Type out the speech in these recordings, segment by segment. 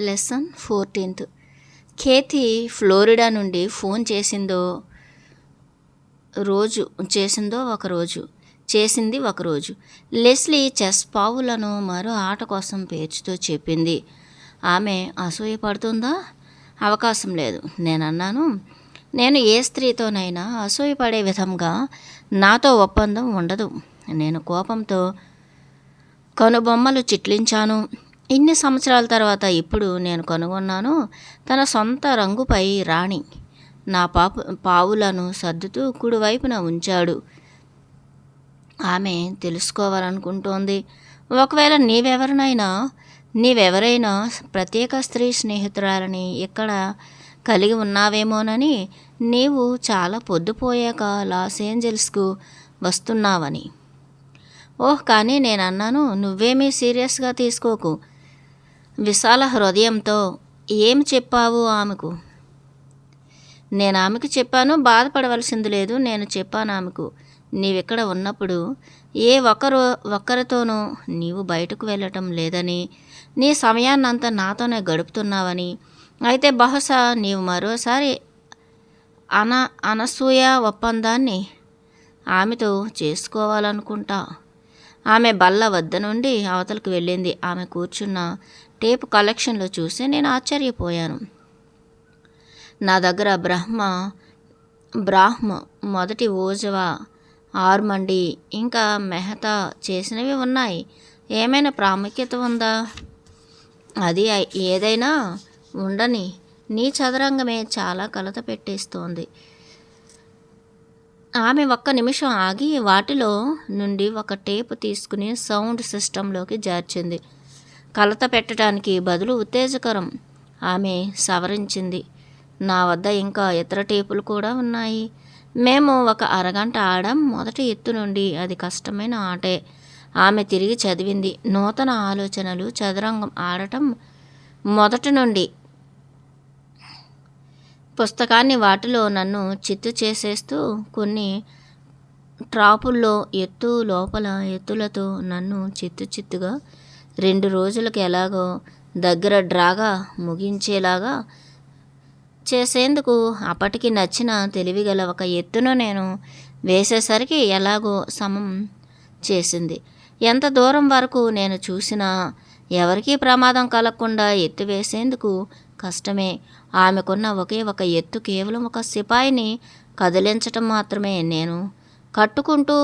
Lesson 14th. కేథీ Florida నుండి phone చేసింది ఒకరోజు. లెస్లీ చెస్ పావులను మరో ఆట కోసం పేర్చుతూ చెప్పింది. ఆమె అసూయపడుతుందా? అవకాశం లేదు. నేనన్నాను, నేను ఏ స్త్రీతోనైనా అసూయపడే విధంగా నాతో ఒప్పందం ఉండదు. నేను కోపంతో కనుబొమ్మలు చిట్లించాను. ఇన్ని సంవత్సరాల తర్వాత ఇప్పుడు నేను కనుగొన్నాను తన సొంత రంగుపై రాణి. నా పావులను సర్దుతూ కుడివైపున ఉంచాడు. ఆమె తెలుసుకోవాలనుకుంటోంది. ఒకవేళ నీవెవరైనా ప్రత్యేక స్త్రీ స్నేహితురాలని ఇక్కడ కలిగి ఉన్నావేమోనని. నీవు చాలా పొద్దుపోయాక లాస్ ఏంజల్స్కు వస్తున్నావని. ఓహ్, కానీ నేనన్నాను, నువ్వేమీ సీరియస్గా తీసుకోకు. విశాల హృదయంతో. ఏం చెప్పావు ఆమెకు? నేను ఆమెకు చెప్పాను, బాధపడవలసింది లేదు. నేను చెప్పాను ఆమెకు, నీవిక్కడ ఉన్నప్పుడు ఏ ఒక్కరితోనూ నీవు బయటకు వెళ్ళటం లేదని, నీ సమయాన్నంతా నాతోనే గడుపుతున్నావని. అయితే బహుశా నీవు మరోసారి అనసూయ ఒప్పందాన్ని ఆమెతో చేసుకోవాలనుకుంటా. ఆమె బల్ల వద్ద నుండి అవతలకు వెళ్ళింది. ఆమె కూర్చున్న టేపు కలెక్షన్లో చూసి నేను ఆశ్చర్యపోయాను. నా దగ్గర బ్రాహ్మ, మొదటి ఓజవా, ఆర్మండి, ఇంకా మెహతా చేసినవి ఉన్నాయి. ఏమైనా ప్రాముఖ్యత ఉందా? అది ఏదైనా ఉండని, నీ చదరంగమే చాలా కలత పెట్టేస్తోంది. ఆమె ఒక్క నిమిషం ఆగి వాటిలో నుండి ఒక టేపు తీసుకుని సౌండ్ సిస్టంలోకి జార్చింది. కలత పెట్టడానికి బదులు ఉత్తేజకరం. ఆమె సవరించింది. నా వద్ద ఇంకా ఇతర టేపులు కూడా ఉన్నాయి. మేము ఒక అరగంట ఆడాం. మొదటి ఎత్తు నుండి అది కష్టమైన ఆటే. ఆమె తిరిగి చదివింది. నూతన ఆలోచనలు, చదరంగం ఆడటం మొదటి నుండి. పుస్తకాన్ని వాటిలో నన్ను చిత్తు చేసేస్తూ కొన్ని ట్రాపుల్లో ఎత్తు లోపల ఎత్తులతో నన్ను చిత్తుగా 2 రోజులకు ఎలాగో దగ్గర డ్రాగా ముగించేలాగా చేసేందుకు అప్పటికి నచ్చిన తెలివిగల ఒక ఎత్తును నేను వేసేసరికి ఎలాగో సమం చేసింది. ఎంత దూరం వరకు నేను చూసినా ఎవరికీ ప్రమాదం కలగకుండా ఎత్తు వేసేందుకు కష్టమే. ఆమెకున్న ఒకే ఒక ఎత్తు కేవలం ఒక సిపాయిని కదిలించటం మాత్రమే. నేను కట్టుకుంటూ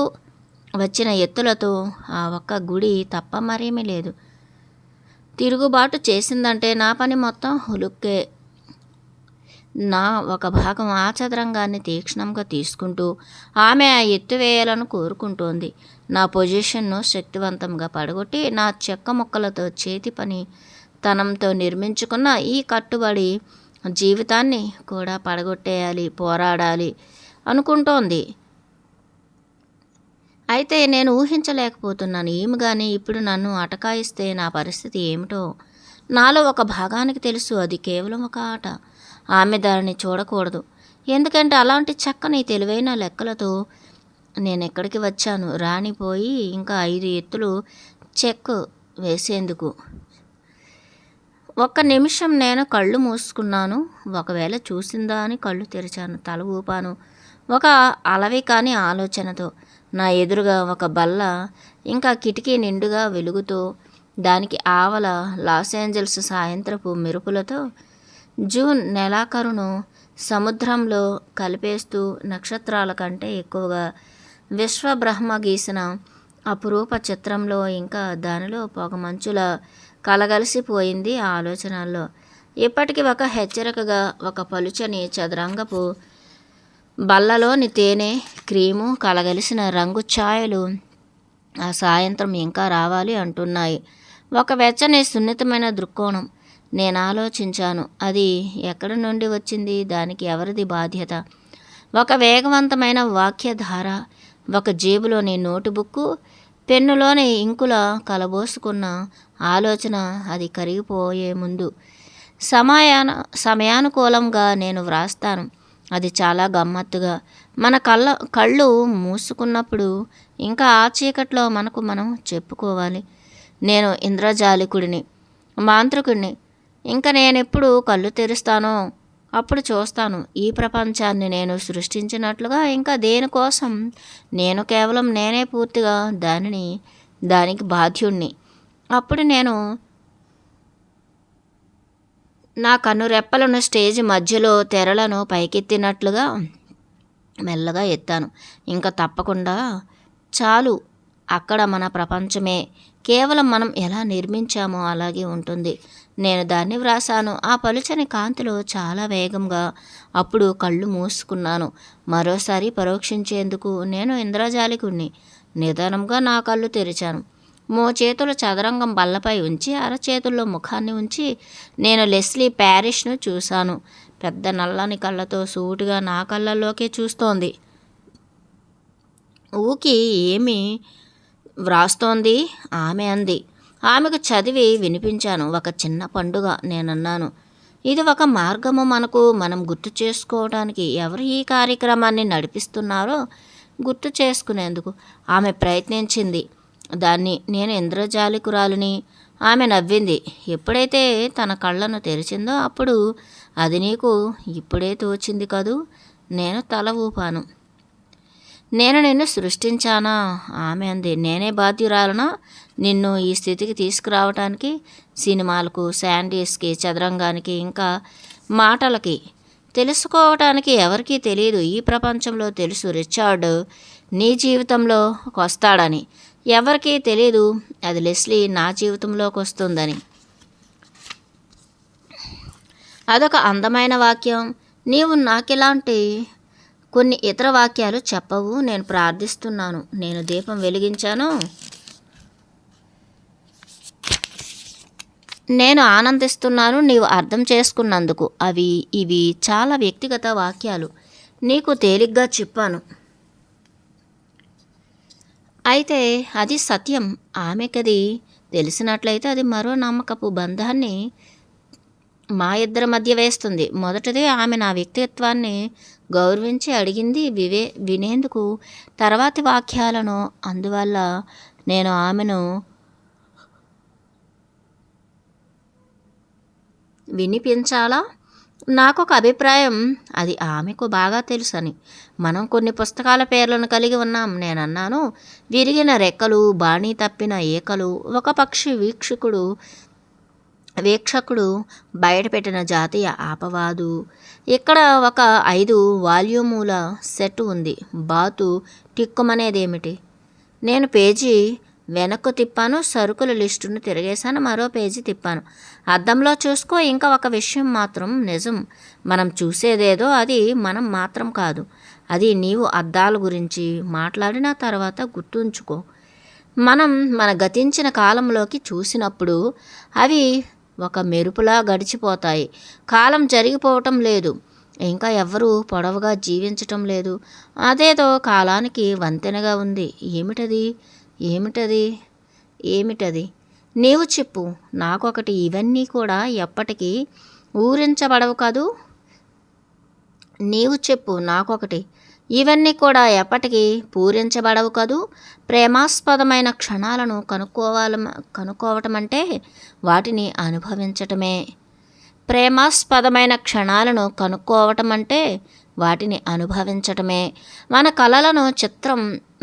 వచ్చిన ఎత్తులతో ఆ ఒక్క గుడి తప్ప మరేమీ లేదు. తిరుగుబాటు చేసిందంటే నా పని మొత్తం హులుక్కే. నా ఒక భాగం ఆ చదరంగాన్ని తీక్షణంగా తీసుకుంటూ ఆమె ఆ ఎత్తు వేయాలని కోరుకుంటోంది. నా పొజిషన్ను శక్తివంతంగా పడగొట్టి నా చెక్క ముక్కలతో చేతి పని తనంతో నిర్మించుకున్న ఈ కట్టుబడి జీవితాన్ని కూడా పడగొట్టేయాలి, పోరాడాలి అనుకుంటోంది. అయితే నేను ఊహించలేకపోతున్నాను. ఏమి కానీ ఇప్పుడు నన్ను అటకాయిస్తే నా పరిస్థితి ఏమిటో నాలో ఒక భాగానికి తెలుసు. అది కేవలం ఒక ఆట. ఆమె దానిని చూడకూడదు. ఎందుకంటే అలాంటి చక్కని తెలివైన లెక్కలతో నేను ఎక్కడికి వచ్చాను? రాణిపోయి ఇంకా 5 ఎత్తులు చెక్ వేసేందుకు. ఒక్క నిమిషం నేను కళ్ళు మూసుకున్నాను. ఒకవేళ చూసిందా అని కళ్ళు తెరిచాను. తల ఊపాను ఒక అలవి కాని ఆలోచనతో. నా ఎదురుగా ఒక బల్ల, ఇంకా కిటికీ నిండుగా వెలుగుతో, దానికి ఆవల లాస్ ఏంజల్స్ సాయంత్రపు మెరుపులతో, జూన్ నెలాఖరును సముద్రంలో కలిపేస్తూ నక్షత్రాల కంటే ఎక్కువగా విశ్వబ్రహ్మ గీసిన అపురూప చిత్రంలో, ఇంకా దానిలో పొగమంచులా కలగలిసిపోయింది ఆ ఆలోచనల్లో. ఇప్పటికీ ఒక హెచ్చరికగా ఒక పలుచని చదరంగపు బల్లలోని తేనె, క్రీము కలగలిసిన రంగు ఛాయలు ఆ సాయంత్రం ఇంకా రావాలి అంటున్నాయి. ఒక వెచ్చని సున్నితమైన దృక్కోణం. నేను ఆలోచించాను, అది ఎక్కడి నుండి వచ్చింది? దానికి ఎవరిది బాధ్యత? ఒక వేగవంతమైన వాక్యధార, ఒక జేబులోని నోటుబుక్కు, పెన్నులోని ఇంకుల కలబోసుకున్న ఆలోచన. అది కరిగిపోయే ముందు సమయానుకూలంగా నేను వ్రాస్తాను. అది చాలా గమ్మత్తుగా. మన కళ్ళు మూసుకున్నప్పుడు ఇంకా ఆ చీకట్లో మనకు మనం చెప్పుకోవాలి. నేను ఇంద్రజాలికుడిని, మాంత్రికుడిని, ఇంకా నేనెప్పుడు కళ్ళు తెరుస్తానో అప్పుడు చూస్తాను ఈ ప్రపంచాన్ని నేను సృష్టించినట్లుగా. ఇంకా దేనికోసం నేను కేవలం నేనే పూర్తిగా దానికి బాధ్యుణ్ణి. అప్పుడు నేను నా కన్నురెప్పలను స్టేజ్ మధ్యలో తెరలను పైకెత్తినట్లుగా మెల్లగా ఎత్తాను. ఇంకా తప్పకుండా చాలు, అక్కడ మన ప్రపంచమే కేవలం మనం ఎలా నిర్మించామో అలాగే ఉంటుంది. నేను దాన్ని వ్రాసాను ఆ పలుచని కాంతిలో చాలా వేగంగా. అప్పుడు కళ్ళు మూసుకున్నాను. మరోసారి పరోక్షించేందుకు నేను ఇంద్రజాలికుణ్ణి. నిదానంగా నా కళ్ళు తెరిచాను. మోచేతులు చదరంగం బల్లపై ఉంచి అరచేతుల్లో ముఖాన్ని ఉంచి నేను లెస్లీ ప్యారిష్ను చూశాను. పెద్ద నల్లని కళ్ళతో సూటిగా నా కళ్ళల్లోకే చూస్తోంది. ఊకి ఏమి వ్రాస్తోంది ఆమె అంది. ఆమెకు చదివి వినిపించాను. ఒక చిన్న పండుగ. నేనన్నాను, ఇది ఒక మార్గము మనం గుర్తు చేసుకోవడానికి. ఎవరు ఈ కార్యక్రమాన్ని నడిపిస్తున్నారో గుర్తు చేసుకునేందుకు. ఆమె ప్రయత్నించింది దాన్ని. నేను ఇంద్రజాలికురాలిని. ఆమె నవ్వింది. ఎప్పుడైతే తన కళ్ళను తెరిచిందో అప్పుడు అది నీకు ఇప్పుడే తోచింది కదూ. నేను తల ఊపాను. నేను నిన్ను సృష్టించానా ఆమె అంది. నేనే బాధ్యురాలనా నిన్ను ఈ స్థితికి తీసుకురావటానికి? సినిమాలకు, శాండీస్కి, చదరంగానికి, ఇంకా మాటలకి. తెలుసుకోవటానికి ఎవరికీ తెలియదు. ఈ ప్రపంచంలో తెలుసు రిచార్డ్ నీ జీవితంలోకి వస్తాడని. ఎవరికీ తెలియదు అది లెస్లీ నా జీవితంలోకి వస్తుందని. అదొక అందమైన వాక్యం. నీవు నాకిలాంటి కొన్ని ఇతర వాక్యాలు చెప్పవు. నేను ప్రార్థిస్తున్నాను. నేను దీపం వెలిగించాను. నేను ఆనందిస్తున్నాను నీవు అర్థం చేసుకున్నందుకు. ఇవి చాలా వ్యక్తిగత వాక్యాలు. నీకు తేలిగ్గా చెప్పాను. అయితే అది సత్యం. ఆమెకది తెలిసినట్లయితే అది మరో నమ్మకపు బంధాన్ని మా ఇద్దరి మధ్య వేస్తుంది. మొదటిది, ఆమె నా వ్యక్తిత్వాన్ని గౌరవించి అడిగింది వినేందుకు తర్వాతి వాక్యాలను. అందువల్ల నేను ఆమెను వినిపించాలా? నాకొక అభిప్రాయం, అది ఆమెకు బాగా తెలుసని. మనం కొన్ని పుస్తకాల పేర్లను కలిగి ఉన్నాం. నేనన్నాను, విరిగిన రెక్కలు, బాణీ తప్పిన ఈకలు, ఒక పక్షి వీక్షకుడు బయటపెట్టిన జాతీయ ఆపవాదు. ఇక్కడ ఒక 5 వాల్యూముల సెట్ ఉంది. బాతు టిక్కుమనేదేమిటి? నేను పేజీ వెనక్కు తిప్పాను. సరుకుల లిస్టును తిరిగేశాను. మరో పేజీ తిప్పాను. అద్దంలో చూసుకో. ఇంకా ఒక విషయం మాత్రం నిజం. మనం చూసేదేదో అది మనం మాత్రం కాదు. అది నీవు అద్దాల గురించి మాట్లాడిన తర్వాత గుర్తుంచుకో. మనం మన గతించిన కాలంలోకి చూసినప్పుడు అవి ఒక మెరుపులా గడిచిపోతాయి. కాలం జరిగిపోవటం లేదు. ఇంకా ఎవ్వరూ పొడవుగా జీవించటం లేదు. అదేదో కాలానికి వంతెనగా ఉంది. ఏమిటది? నీవు చెప్పు నాకొకటి. ఇవన్నీ కూడా ఎప్పటికీ ఊరించబడవు కదూ. నీవు చెప్పు నాకొకటి. ఇవన్నీ కూడా ఎప్పటికీ పూరించబడవు కదూ. ప్రేమాస్పదమైన క్షణాలను కనుక్కోవటమంటే వాటిని అనుభవించటమే. ప్రేమాస్పదమైన క్షణాలను కనుక్కోవటమంటే వాటిని అనుభవించటమే.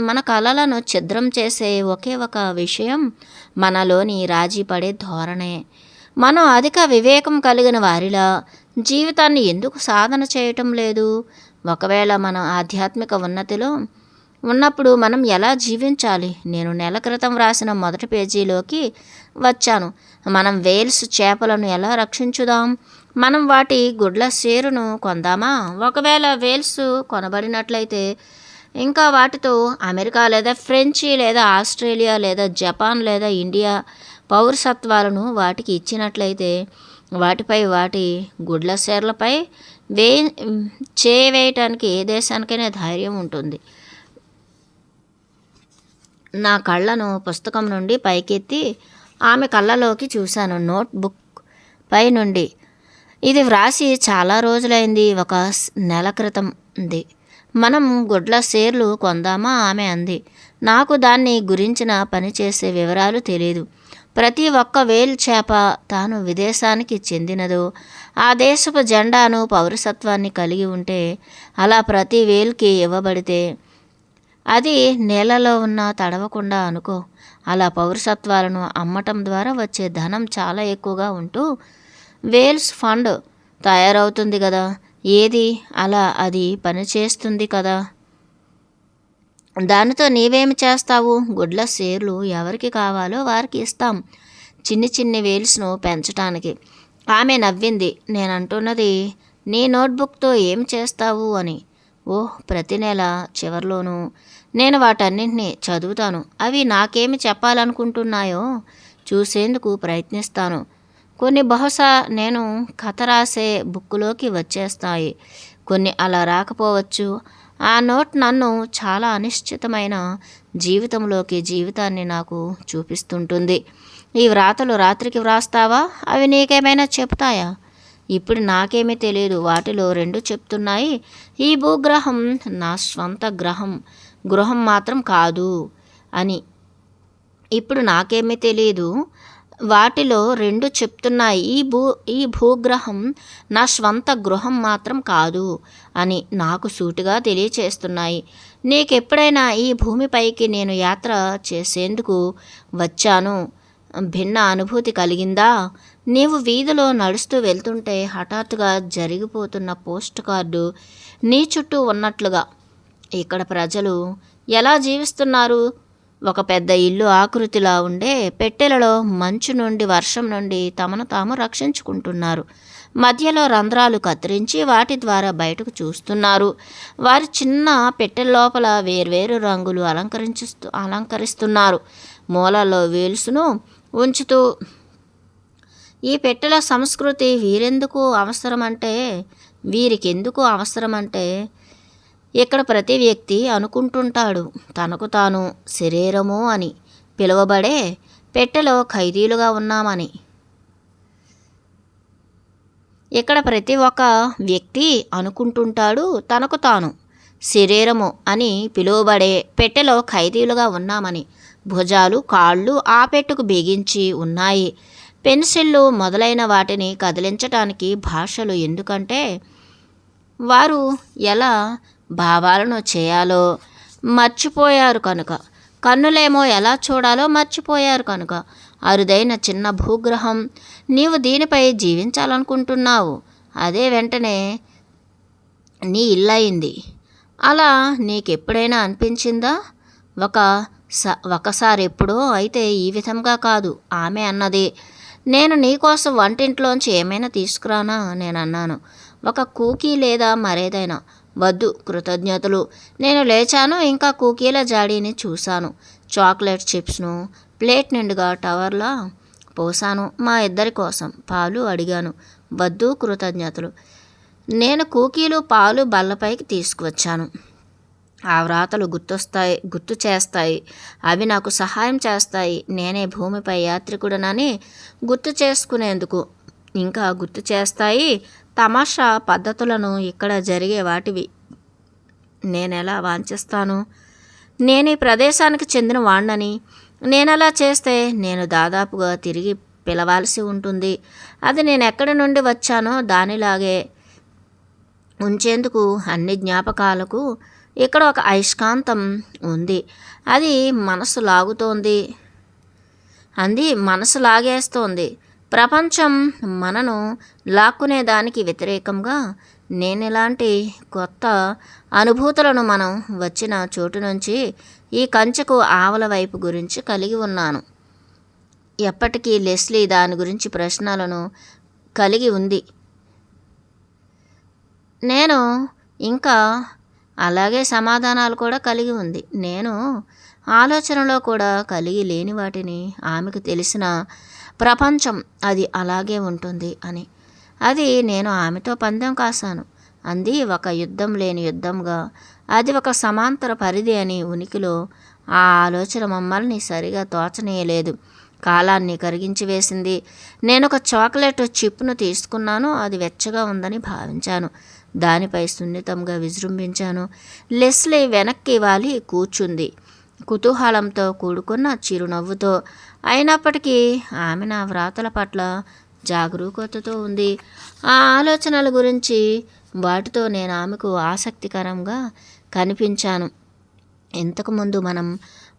మన కలలను ఛిద్రం చేసే ఒకే ఒక విషయం మనలోని రాజీ పడే ధోరణే. మనం అధిక వివేకం కలిగిన వారిలా జీవితాన్ని ఎందుకు సాధన చేయటం లేదు? ఒకవేళ మనం ఆధ్యాత్మిక ఉన్నతిలో ఉన్నప్పుడు మనం ఎలా జీవించాలి? నేను నెల క్రితం రాసిన మొదటి పేజీలోకి వచ్చాను. మనం వేల్స్ చేపలను ఎలా రక్షించుదాం? మనం వాటి గుడ్ల సేరును కొందామా? ఒకవేళ వేల్స్ కొనబడినట్లయితే ఇంకా వాటితో అమెరికా లేదా ఫ్రెంచి లేదా ఆస్ట్రేలియా లేదా జపాన్ లేదా ఇండియా పౌరసత్వాలను వాటికి ఇచ్చినట్లయితే వాటిపై వాటి గుడ్ల సేర్లపై వేయటానికి ఏ దేశానికైనా ధైర్యం ఉంటుంది. నా కళ్ళను పుస్తకం నుండి పైకెత్తి ఆమె కళ్ళలోకి చూశాను. నోట్బుక్ పై నుండి. ఇది వ్రాసి చాలా రోజులైంది. 1 నెల క్రితం ఉంది. మనం గుడ్ల సేర్లు కొందామా ఆమె అంది. నాకు దాన్ని గురించిన పనిచేసే వివరాలు తెలియదు. ప్రతి ఒక్క వేల్ చేప తాను విదేశానికి చెందినదో, ఆ దేశపు జెండాను పౌరసత్వాన్ని కలిగి ఉంటే, అలా ప్రతి వేల్కి ఇవ్వబడితే అది నీళ్ళలో ఉన్న తడవకుండా అనుకో. అలా పౌరసత్వాలను అమ్మటం ద్వారా వచ్చే ధనం చాలా ఎక్కువగా ఉంటూ వేల్స్ ఫండ్ తయారవుతుంది కదా. ఏది అలా అది పనిచేస్తుంది కదా. దానితో నీవేమి చేస్తావు? గుడ్ల షేర్లు ఎవరికి కావాలో వారికి ఇస్తాం, చిన్ని చిన్ని వేల్స్ను పెంచటానికి. ఆమె నవ్వింది. నేనంటున్నది నీ నోట్బుక్తో ఏం చేస్తావు అని. ఓహ్, ప్రతి నెల చివరిలోనూ నేను వాటన్నింటినీ చదువుతాను. అవి నాకేమి చెప్పాలనుకుంటున్నాయో చూసేందుకు ప్రయత్నిస్తాను. కొన్ని బహుశా నేను కథ రాసే బుక్కులోకి వచ్చేస్తాయి, కొన్ని అలా రాకపోవచ్చు. ఆ నోట్ నన్ను చాలా అనిశ్చితమైన జీవితాన్ని నాకు చూపిస్తుంటుంది. ఈ వ్రాతలు రాత్రికి వ్రాస్తావా? అవి నీకేమైనా చెప్తాయా? ఇప్పుడు నాకేమీ తెలియదు. వాటిలో రెండు చెప్తున్నాయి, ఈ భూగ్రహం నా స్వంత గృహం మాత్రం కాదు అని. ఇప్పుడు నాకేమీ తెలియదు. వాటిలో రెండు చెప్తున్నాయి, ఈ భూగ్రహం నా స్వంత గృహం మాత్రం కాదు అని నాకు సూటిగా తెలియచేస్తున్నాయి. నీకెప్పుడైనా ఈ భూమిపైకి నేను యాత్ర చేసేందుకు వచ్చాను భిన్న అనుభూతి కలిగిందా? నీవు వీధిలో నడుస్తూ వెళ్తుంటే హఠాత్తుగా జరిగిపోతున్న పోస్ట్ కార్డు నీ చుట్టూ ఉన్నట్లుగా. ఇక్కడ ప్రజలు ఎలా జీవిస్తున్నారు? ఒక పెద్ద ఇల్లు ఆకృతిలా ఉండే పెట్టెలలో మంచు నుండి, వర్షం నుండి తమను తాము రక్షించుకుంటున్నారు. మధ్యలో రంధ్రాలు కత్తిరించి వాటి ద్వారా బయటకు చూస్తున్నారు. వారి చిన్న పెట్టెల లోపల వేర్వేరు రంగులు అలంకరిస్తున్నారు. మూలల్లో వేల్స్ను ఉంచుతూ. ఈ పెట్టెల సంస్కృతి వీరికెందుకు అవసరమంటే ఇక్కడ ప్రతి వ్యక్తి అనుకుంటుంటాడు తనకు తాను శరీరము అని పిలువబడే పెట్టెలో ఖైదీలుగా ఉన్నామని. ఇక్కడ ప్రతి ఒక్క వ్యక్తి అనుకుంటుంటాడు తనకు తాను శరీరము అని పిలువబడే పెట్టెలో ఖైదీలుగా ఉన్నామని. భుజాలు, కాళ్ళు ఆ పెట్టెకు బిగించి ఉన్నాయి. పెన్సిళ్ళు మొదలైన వాటిని కదిలించటానికి భాషలు ఎందుకంటే వారు ఎలా భావాలను చేయాలో మర్చిపోయారు కనుక. కన్నులేమో ఎలా చూడాలో మర్చిపోయారు కనుక. అరుదైన చిన్న భూగ్రహం, నీవు దీనిపై జీవించాలనుకుంటున్నావు. అదే వెంటనే నీ ఇల్లయింది. అలా నీకెప్పుడైనా అనిపించిందా? ఒకసారి ఎప్పుడో. అయితే ఈ విధంగా కాదు. ఆమె అన్నది. నేను నీకోసం వంటింట్లోంచి ఏమైనా తీసుకురానా? నేనన్నాను. ఒక కూకీ లేదా మరేదైనా. వద్దు, కృతజ్ఞతలు. నేను లేచాను. ఇంకా కూకీల జాడీని చూశాను. చాక్లెట్ చిప్స్ను ప్లేట్ నిండుగా టవర్లా పోసాను. మా ఇద్దరి కోసం పాలు అడిగాను. వద్దు, కృతజ్ఞతలు. నేను కూకీలు, పాలు బల్లపైకి తీసుకువచ్చాను. ఆ వ్రాతలు గుర్తు చేస్తాయి. అవి నాకు సహాయం చేస్తాయి. నేనే భూమిపై యాత్రికుడనని గుర్తు చేసుకునేందుకు. ఇంకా గుర్తు చేస్తాయి తమాషా పద్ధతులను, ఇక్కడ జరిగే వాటివి. నేనెలా వాంఛిస్తాను? నేను ఈ ప్రదేశానికి చెందిన వాణ్ణని. నేనలా చేస్తే నేను దాదాపుగా తిరిగి పిలవాల్సి ఉంటుంది. అది నేను ఎక్కడి నుండి వచ్చానో దానిలాగే ఉంచేందుకు అన్ని జ్ఞాపకాలకు ఇక్కడ ఒక అయస్కాంతం ఉంది. అది మనసు లాగేస్తోంది. ప్రపంచం మనను లాక్కునేదానికి వ్యతిరేకంగా నేనిలాంటి కొత్త అనుభూతులను మనం వచ్చిన చోటు నుంచి ఈ కంచెకు ఆవల వైపు గురించి కలిగి ఉన్నాను. ఎప్పటికీ లెస్లీ దాని గురించి ప్రశ్నలను కలిగి ఉంది. నేను ఇంకా అలాగే సమాధానాలు కూడా కలిగి ఉంది. నేను ఆలోచనలో కూడా కలిగి లేని వాటిని ఆమెకు తెలిసిన ప్రపంచం అది అలాగే ఉంటుంది అని. అది నేను ఆమెతో పందెం కాశాను. అంది ఒక యుద్ధం లేని యుద్ధంగా. అది ఒక సమాంతర పరిధి అని. ఉనికిలో ఆ ఆలోచన మమ్మల్ని సరిగా తోచనీయలేదు. కాలాన్ని కరిగించి వేసింది. నేను ఒక చాక్లెట్ చిప్ను తీసుకున్నాను. అది వెచ్చగా ఉందని భావించాను. దానిపై సున్నితంగా విజృంభించాను. లెస్లీ వెనక్కి వాలి కూర్చుంది. కుతూహలంతో కూడుకున్న చిరునవ్వుతో. అయినప్పటికీ ఆమె నా వ్రాతల పట్ల జాగరూకతతో ఉంది. ఆ ఆలోచనల గురించి వాటితో నేను ఆమెకు ఆసక్తికరంగా కనిపించాను. ఇంతకుముందు మనం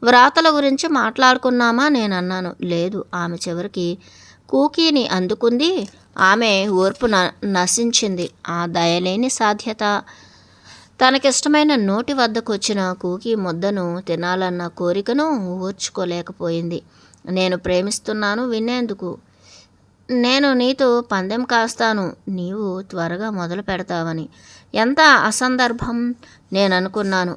వ్రాతల గురించి మాట్లాడుకున్నామా? నేను అన్నాను. లేదు. ఆమె చివరికి కూకీని అందుకుంది. ఆమె ఓర్పు నశించింది. ఆ దయలేని సాధ్యత. తనకిష్టమైన నోటి వద్దకు వచ్చిన కూకీ ముద్దను తినాలన్న కోరికను ఓర్చుకోలేకపోయింది. నేను ప్రేమిస్తున్నాను వినేందుకు. నేను నీతో పందెం కాస్తాను, నీవు త్వరగా మొదలు పెడతావని. ఎంత అసందర్భం! నేను అనుకున్నాను.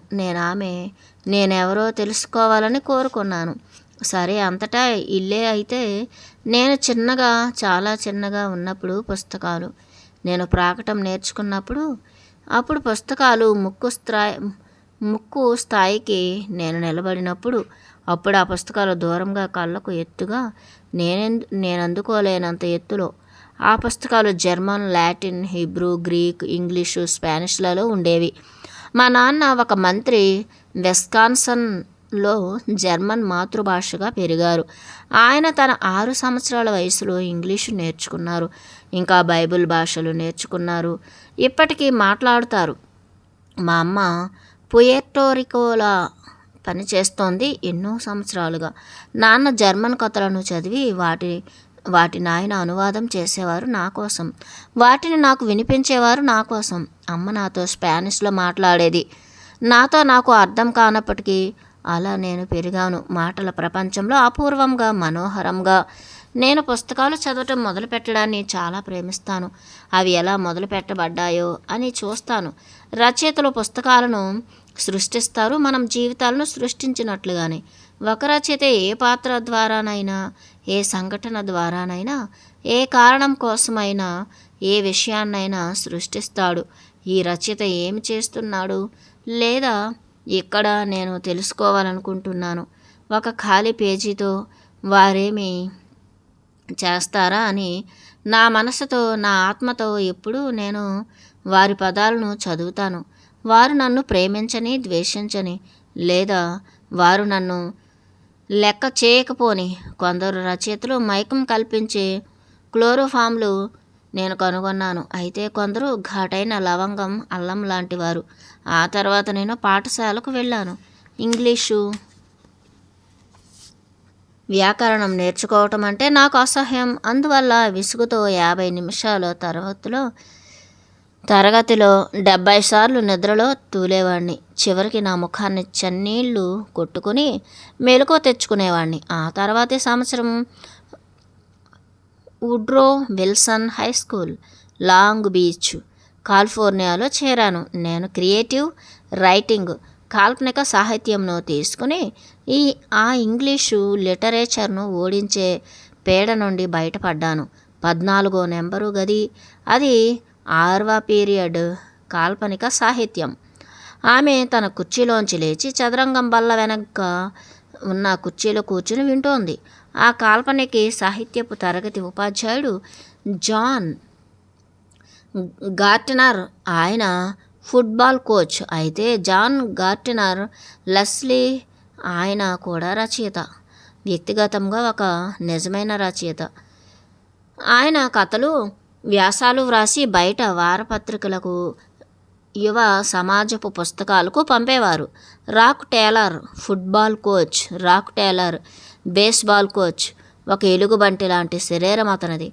నేనెవరో తెలుసుకోవాలని కోరుకున్నాను. సరే, అంతటా ఇల్లే అయితే నేను చాలా చిన్నగా ఉన్నప్పుడు పుస్తకాలు. నేను ప్రాకటం నేర్చుకున్నప్పుడు అప్పుడు పుస్తకాలు ముక్కు స్థాయికి నేను నిలబడినప్పుడు అప్పుడు ఆ పుస్తకాలు దూరంగా కళ్ళకు ఎత్తుగా నేను అందుకోలేనంత ఎత్తులో ఆ పుస్తకాలు German, Latin, Hebrew, Greek, English, స్పానిష్లలో ఉండేవి. మా నాన్న ఒక మంత్రి. విస్కాన్సన్లో జర్మన్ మాతృభాషగా పెరిగారు. ఆయన తన 6 సంవత్సరాల వయసులో ఇంగ్లీషు నేర్చుకున్నారు. ఇంకా బైబిల్ భాషలు నేర్చుకున్నారు. ఇప్పటికీ మాట్లాడుతారు. మా అమ్మ పుయెర్టోరికోలో పనిచేస్తోంది ఎన్నో సంవత్సరాలుగా. నాన్న జర్మన్ కథలను చదివి వాటిని ఆయన అనువాదం చేసేవారు నా కోసం. వాటిని నాకు వినిపించేవారు నా కోసం. అమ్మ నాతో స్పానిష్లో మాట్లాడేది. నాకు అర్థం కానప్పటికీ అలా నేను పెరిగాను. మాటల ప్రపంచంలో అపూర్వంగా, మనోహరంగా. నేను పుస్తకాలు చదవటం మొదలు పెట్టడాన్ని చాలా ప్రేమిస్తాను. అవి ఎలా మొదలు పెట్టబడ్డాయో అని చూస్తాను. రచయితలు పుస్తకాలను సృష్టిస్తారు, మనం జీవితాలను సృష్టించినట్లుగానే. ఒక రచయిత ఏ పాత్ర ద్వారానైనా, ఏ సంఘటన ద్వారానైనా, ఏ కారణం కోసమైనా, ఏ విషయాన్నైనా సృష్టిస్తాడు. ఈ రచయిత ఏమి చేస్తున్నాడు లేదా ఇక్కడ నేను తెలుసుకోవాలనుకుంటున్నాను. ఒక ఖాళీ పేజీతో వారేమి చేస్తారా అని నా మనసుతో, నా ఆత్మతో ఎప్పుడూ నేను వారి పదాలను చదువుతాను. వారు నన్ను ప్రేమించని, ద్వేషించని, లేదా వారు నన్ను లెక్క చేయకపోని కొందరు రచయితలు మైకం కల్పించే క్లోరోఫామ్లు నేను కనుగొన్నాను. అయితే కొందరు ఘాటైన లవంగం, అల్లం లాంటి వారు. ఆ తర్వాత నేను పాఠశాలకు వెళ్ళాను. ఇంగ్లీషు వ్యాకరణం నేర్చుకోవటం అంటే నాకు అసహ్యం. అందువల్ల విసుగుతో 50 నిమిషాల తరగతిలో 70 సార్లు నిద్రలో తూలేవాడిని. చివరికి నా ముఖాన్ని చన్నీళ్లు కొట్టుకుని మెలకువ తెచ్చుకునేవాడిని. ఆ తర్వాతి సంవత్సరం Woodrow Wilson high school, Long Beach, కాలిఫోర్నియాలో చేరాను. నేను క్రియేటివ్ రైటింగ్, కాల్పనిక సాహిత్యంను తీసుకుని ఆ ఇంగ్లీషు లిటరేచర్ను ఓడించే పీడ నుండి బయటపడ్డాను. 14వ నెంబరు గది. అది 6వ పీరియడ్ కాల్పనిక సాహిత్యం. ఆమె తన కుర్చీలోంచి లేచి చదరంగం బల్ల వెనక ఉన్న కుర్చీలో కూర్చుని వింటోంది. ఆ కాల్పనిక సాహిత్యపు తరగతి ఉపాధ్యాయుడు జాన్ గార్టినర్. ఆయన ఫుట్బాల్ కోచ్. అయితే జాన్ గార్టినర్ లెస్లీ, ఆయన కూడా రచయిత. వ్యక్తిగతంగా ఒక నిజమైన రచయిత. ఆయన కథలు, వ్యాసాలు వ్రాసి బయట వారపత్రికలకు, యువ సమాజపు పుస్తకాలకు పంపేవారు. Rock Taylor football coach. Rock Taylor baseball coach. ఒక ఎలుగుబంటి లాంటి శరీరం అతనిది.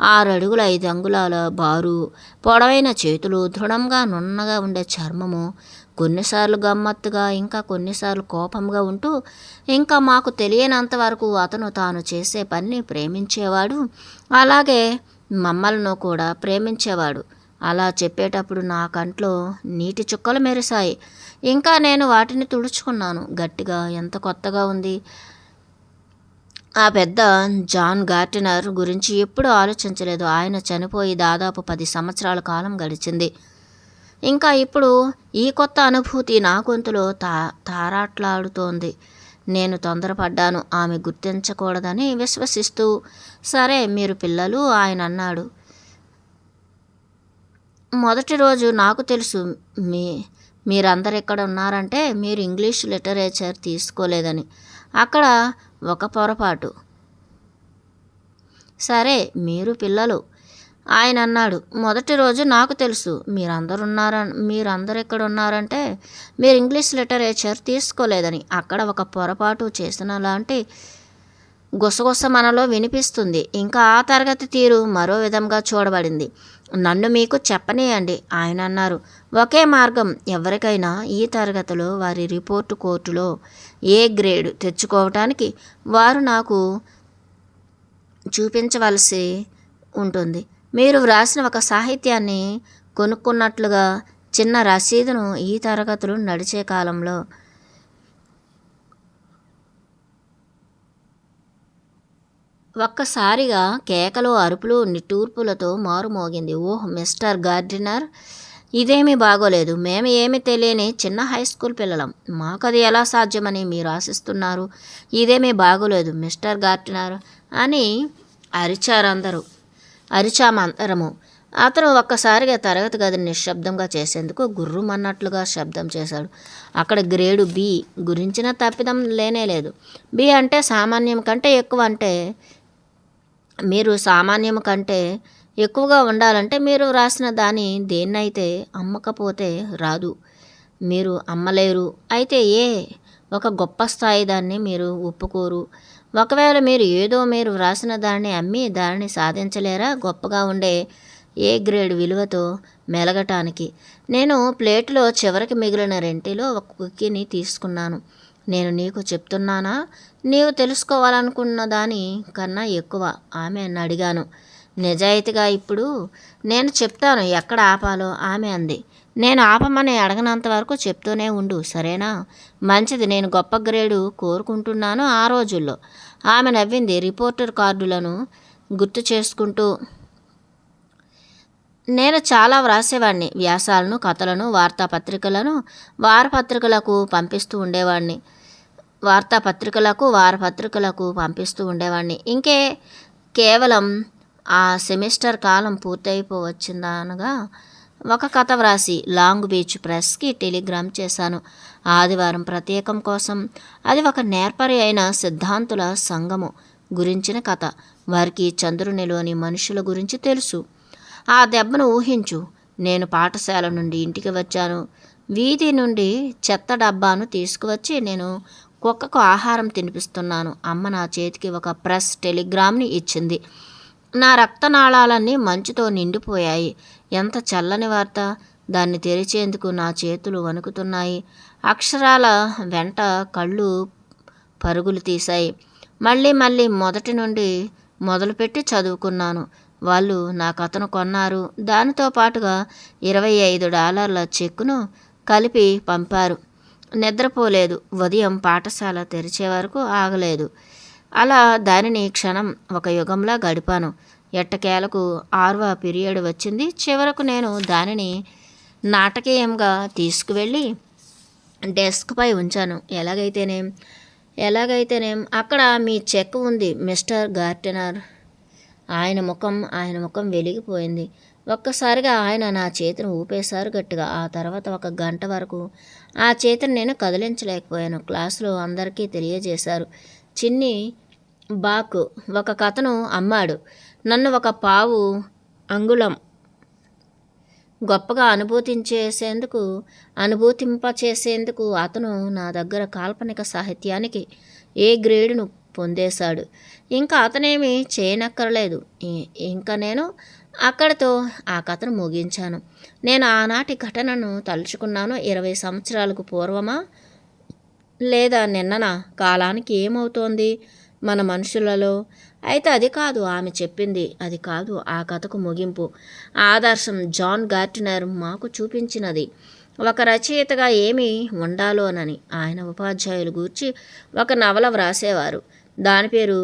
6 అడుగుల 5 అంగుళాల బారు, పొడవైన చేతులు, దృఢంగా నున్నగా ఉండే చర్మము. కొన్నిసార్లు గమ్మత్తుగా, ఇంకా కొన్నిసార్లు కోపంగా ఉంటూ, ఇంకా మాకు తెలియనంత వరకు అతను తాను చేసే పనిని ప్రేమించేవాడు. అలాగే మమ్మల్ని కూడా ప్రేమించేవాడు. అలా చెప్పేటప్పుడు నా కంట్లో నీటి చుక్కలు మెరిశాయి. ఇంకా నేను వాటిని తుడుచుకున్నాను. గట్టిగా, ఎంత కొత్తగా ఉంది. ఆ పెద్ద జాన్ గార్టినర్ గురించి ఎప్పుడూ ఆలోచించలేదు. ఆయన చనిపోయి దాదాపు 10 సంవత్సరాల కాలం గడిచింది. ఇంకా ఇప్పుడు ఈ కొత్త అనుభూతి నా గొంతులో తారాట్లాడుతోంది. నేను తొందరపడ్డాను, ఆమె గుర్తించకూడదని విశ్వసిస్తూ. సరే, మీరు పిల్లలు, ఆయన అన్నాడు. మొదటి రోజు నాకు తెలుసు మీరందరు ఇక్కడ ఉన్నారంటే మీరు ఇంగ్లీష్ లిటరేచర్ తీసుకోలేదని. అక్కడ ఒక పొరపాటు. సరే, మీరు పిల్లలు, ఆయన అన్నాడు. మొదటి రోజు నాకు తెలుసు మీరందరు ఇక్కడ ఉన్నారంటే మీరు ఇంగ్లీష్ లిటరేచర్ తీసుకోలేదని. అక్కడ ఒక పొరపాటు చేసిన లాంటి గుసగుస మనలో వినిపిస్తుంది. ఇంకా ఆ తరగతి తీరు మరో విధంగా చూడబడింది. నన్ను మీకు చెప్పనీయండి, ఆయన అన్నారు. ఒకే మార్గం ఎవరికైనా ఈ తరగతిలో వారి రిపోర్టు కోర్టులో ఏ గ్రేడ్ తెచ్చుకోవటానికి వారు నాకు చూపించవలసి ఉంటుంది. మీరు వ్రాసిన ఒక సాహిత్యాన్ని కొనుక్కున్నట్లుగా చిన్న రసీదును ఈ తరగతులు నడిచే కాలంలో ఒక్కసారిగా కేకలు, అరుపులు, నిట్టూర్పులతో మారుమోగింది. ఓహ్ మిస్టర్ గార్డినర్, ఇదేమీ బాగోలేదు. మేము ఏమీ తెలియని చిన్న హై స్కూల్ పిల్లలం. మాకది ఎలా సాధ్యమని మీరు ఆశిస్తున్నారు? ఇదేమీ బాగోలేదు మిస్టర్ గార్డినర్ అని అరిచామందరము. అతను ఒక్కసారిగా తరగతి గదిని నిశ్శబ్దంగా చేసేందుకు గుర్రుమన్నట్లుగా శబ్దం చేశాడు. అక్కడ గ్రేడు బి గురించిన తప్పిదం లేనేలేదు. బి అంటే సామాన్యం కంటే ఎక్కువ. అంటే మీరు సామాన్యం కంటే ఎక్కువగా ఉండాలంటే మీరు వ్రాసిన దాని దేన్నైతే అమ్మకపోతే రాదు. మీరు అమ్మలేరు. అయితే ఒక గొప్ప స్థాయి దాన్ని మీరు ఒప్పుకోరు. ఒకవేళ మీరు వ్రాసిన దాన్ని అమ్మి దానిని సాధించలేరా? గొప్పగా ఉండే ఏ గ్రేడ్ విలువతో మెలగటానికి. నేను ప్లేటులో చివరికి మిగిలిన రెంటిలో ఒక కుక్కీని తీసుకున్నాను. నేను నీకు చెప్తున్నానా? నీవు తెలుసుకోవాలనుకున్న దాని కన్నా ఎక్కువ ఆమె అడిగాను నిజాయితీగా. ఇప్పుడు నేను చెప్తాను ఎక్కడ ఆపాలో, ఆమె అంది. నేను ఆపమని అడగనంత వరకు చెప్తూనే ఉండు, సరేనా? మంచిది, నేను గొప్ప గ్రేడు కోరుకుంటున్నాను ఆ రోజుల్లో. ఆమె నవ్వింది. రిపోర్టర్ కార్డులను గుర్తు చేసుకుంటూ, నేను చాలా వ్రాసేవాడిని. వ్యాసాలను, కథలను, వారపత్రికలకు పంపిస్తూ ఉండేవాడిని. కేవలం ఆ సెమిస్టర్ కాలం పూర్తయిపోవచ్చిందనగా ఒక కథ వ్రాసి లాంగ్ బీచ్ ప్రెస్కి టెలిగ్రామ్ చేశాను. ఆదివారం ప్రత్యేకం కోసం. అది ఒక నేర్పరి అయిన సిద్ధాంతుల సంఘము గురించిన కథ. వారికి చంద్రునిలోని మనుషుల గురించి తెలుసు. ఆ దెబ్బను ఊహించు. నేను పాఠశాల నుండి ఇంటికి వచ్చాను. వీధి నుండి చెత్త డబ్బాను తీసుకువచ్చి నేను కుక్కకు ఆహారం తినిపిస్తున్నాను. అమ్మ నా చేతికి ఒక ప్రెస్ టెలిగ్రామ్ని ఇచ్చింది. నా రక్తనాళాలన్నీ మంచుతో నిండిపోయాయి. ఎంత చల్లని వార్త! దాన్ని తెరిచేందుకు నా చేతులు వణుకుతున్నాయి. అక్షరాల వెంట కళ్ళు పరుగులు తీశాయి. మళ్ళీ మొదటి నుండి మొదలుపెట్టి చదువుకున్నాను. వాళ్ళు నా కథను కొన్నారు. దానితో పాటుగా $25 చెక్కును కలిపి పంపారు. నిద్రపోలేదు. ఉదయం పాఠశాల తెరిచే వరకు ఆగలేదు. అలా దానిని క్షణం ఒక యుగంలా గడిపాను. ఎట్టకేలకు 6వ పీరియడ్ వచ్చింది. చివరకు నేను దానిని నాటకీయంగా తీసుకువెళ్ళి డెస్క్పై ఉంచాను. ఎలాగైతేనేం అక్కడ మీ చెక్ ఉంది మిస్టర్ గార్డినర్. ఆయన ముఖం వెలిగిపోయింది. ఒక్కసారిగా ఆయన నా చేతిని ఊపేశారు గట్టిగా. ఆ తర్వాత 1 గంట వరకు ఆ చేతిని నేను కదిలించలేకపోయాను. క్లాసులో అందరికీ తెలియజేశారు. చిన్ని బాక్ ఒక కథను అమ్మాడు. నన్ను 1 పావు అంగుళం గొప్పగా అనుభూతింపచేసేందుకు అతను నా దగ్గర కాల్పనిక సాహిత్యానికి ఏ గ్రేడును పొందేశాడు. ఇంకా అతనేమీ చేయనక్కర్లేదు. ఇంకా నేను అక్కడితో ఆ కథను ముగించాను. నేను ఆనాటి ఘటనను తలుచుకున్నాను. 20 సంవత్సరాలకు పూర్వమా లేదా నిన్ననా? కాలానికి ఏమవుతోంది మన మనుషులలో? అయితే అది కాదు ఆమె చెప్పింది. అది కాదు ఆ కథకు ముగింపు. ఆదర్శం జాన్ గార్డినర్ మాకు చూపించినది. ఒక రచయితగా ఏమి ఉండాలోనని. ఆయన ఉపాధ్యాయులు గూర్చి ఒక నవల వ్రాసేవారు. దాని పేరు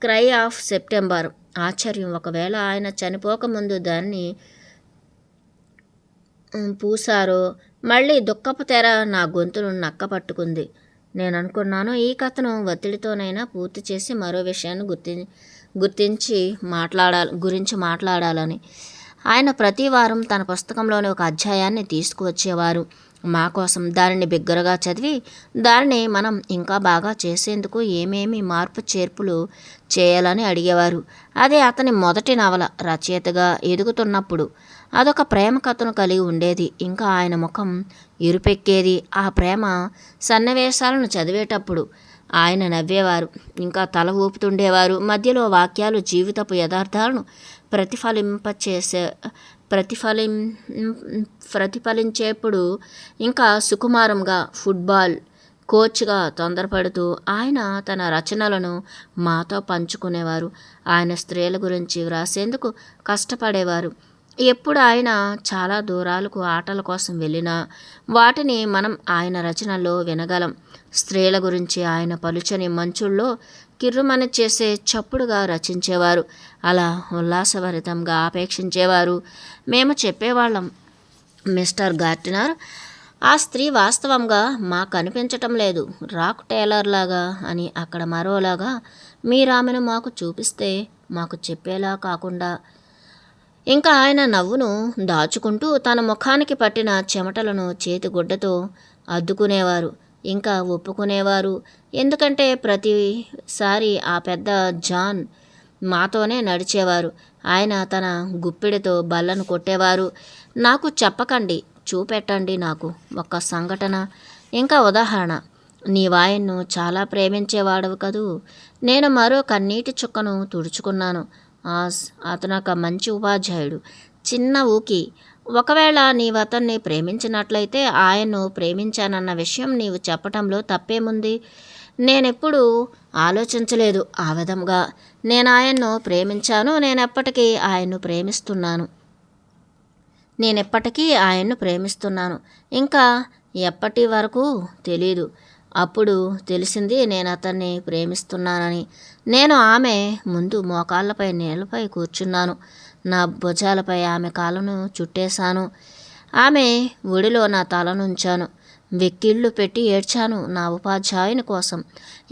క్రై ఆఫ్ సెప్టెంబర్. ఆశ్చర్యం, ఒకవేళ ఆయన చనిపోకముందు దాన్ని పూసారో. మళ్ళీ దుఃఖపు తెర నా గొంతును నక్కపట్టుకుంది. నేను అనుకున్నాను, ఈ కథను ఒత్తిడితోనైనా పూర్తి చేసి మరో విషయాన్ని గురించి మాట్లాడాలని. ఆయన ప్రతి వారం తన పుస్తకంలోని ఒక అధ్యాయాన్ని తీసుకువచ్చేవారు. మా కోసం దానిని బిగ్గరగా చదివి దానిని మనం ఇంకా బాగా చేసేందుకు ఏమేమి మార్పు చేర్పులు చేయాలని అడిగేవారు. అది అతని మొదటి నవల. రచయితగా ఎదుగుతున్నప్పుడు అదొక ప్రేమ కథను కలిగి ఉండేది. ఇంకా ఆయన ముఖం ఇరుపెక్కేది. ఆ ప్రేమ సన్నివేశాలను చదివేటప్పుడు ఆయన నవ్వేవారు, ఇంకా తల ఊపుతుండేవారు. మధ్యలో వాక్యాలు జీవితపు యథార్థాలను ప్రతిఫలింపచేసే ప్రతిఫలిం ప్రతిఫలించేప్పుడు ఇంకా సుకుమారంగా ఫుట్బాల్ కోచ్గా తొందరపడుతూ ఆయన తన రచనలను మాతో పంచుకునేవారు. ఆయన స్త్రీల గురించి వ్రాసేందుకు కష్టపడేవారు. ఎప్పుడు ఆయన చాలా దూరాలకు ఆటల కోసం వెళ్ళినా వాటిని మనం ఆయన రచనల్లో వినగలం. స్త్రీల గురించి ఆయన పలుచని మంచుల్లో కిర్రుమని చేసే చప్పుడుగా రచించేవారు. అలా ఉల్లాసభరితంగా ఆపేక్షించేవారు. మేము చెప్పేవాళ్ళం, మిస్టర్ గార్టినర్, ఆ స్త్రీ వాస్తవంగా మాకు కనిపించటం లేదు, రాక్ టేలర్ లాగా అని. అక్కడ మరోలాగా మీరామెను మాకు చూపిస్తే మాకు చెప్పేలా కాకుండా. ఇంకా ఆయన నవ్వును దాచుకుంటూ తన ముఖానికి పట్టిన చెమటలను చేతిగుడ్డతో అద్దుకునేవారు. ఇంకా ఒప్పుకునేవారు. ఎందుకంటే ప్రతిసారి ఆ పెద్ద జాన్ మాతోనే నడిచేవారు. ఆయన తన గుప్పిడితో బల్లను కొట్టేవారు. నాకు చెప్పకండి, చూపెట్టండి నాకు ఒక సంఘటన, ఇంకా ఉదాహరణ. నీ వాయన్ను చాలా ప్రేమించేవాడవు కదూ. నేను మరో కన్నీటి చుక్కను తుడుచుకున్నాను. అతను ఒక మంచి ఉపాధ్యాయుడు. చిన్న ఊకి. ఒకవేళ నీవు అతన్ని ప్రేమించినట్లయితే ఆయన్ను ప్రేమించానన్న విషయం నీవు చెప్పటంలో తప్పేముంది? నేనెప్పుడూ ఆలోచించలేదు ఆ విధంగా. నేను ఆయన్ను ప్రేమించాను. నేనెప్పటికీ ఆయన్ను ప్రేమిస్తున్నాను. ఇంకా ఎప్పటి వరకు తెలీదు. అప్పుడు తెలిసింది నేను అతన్ని ప్రేమిస్తున్నానని. నేను ఆమె ముందు మోకాళ్ళపై నేలపై కూర్చున్నాను. నా భుజాలపై ఆమె కాళ్ళను చుట్టేశాను. ఆమె ఒడిలో నా తలనుంచాను. వెక్కిళ్ళు పెట్టి ఏడ్చాను నా ఉపాధ్యాయుని కోసం.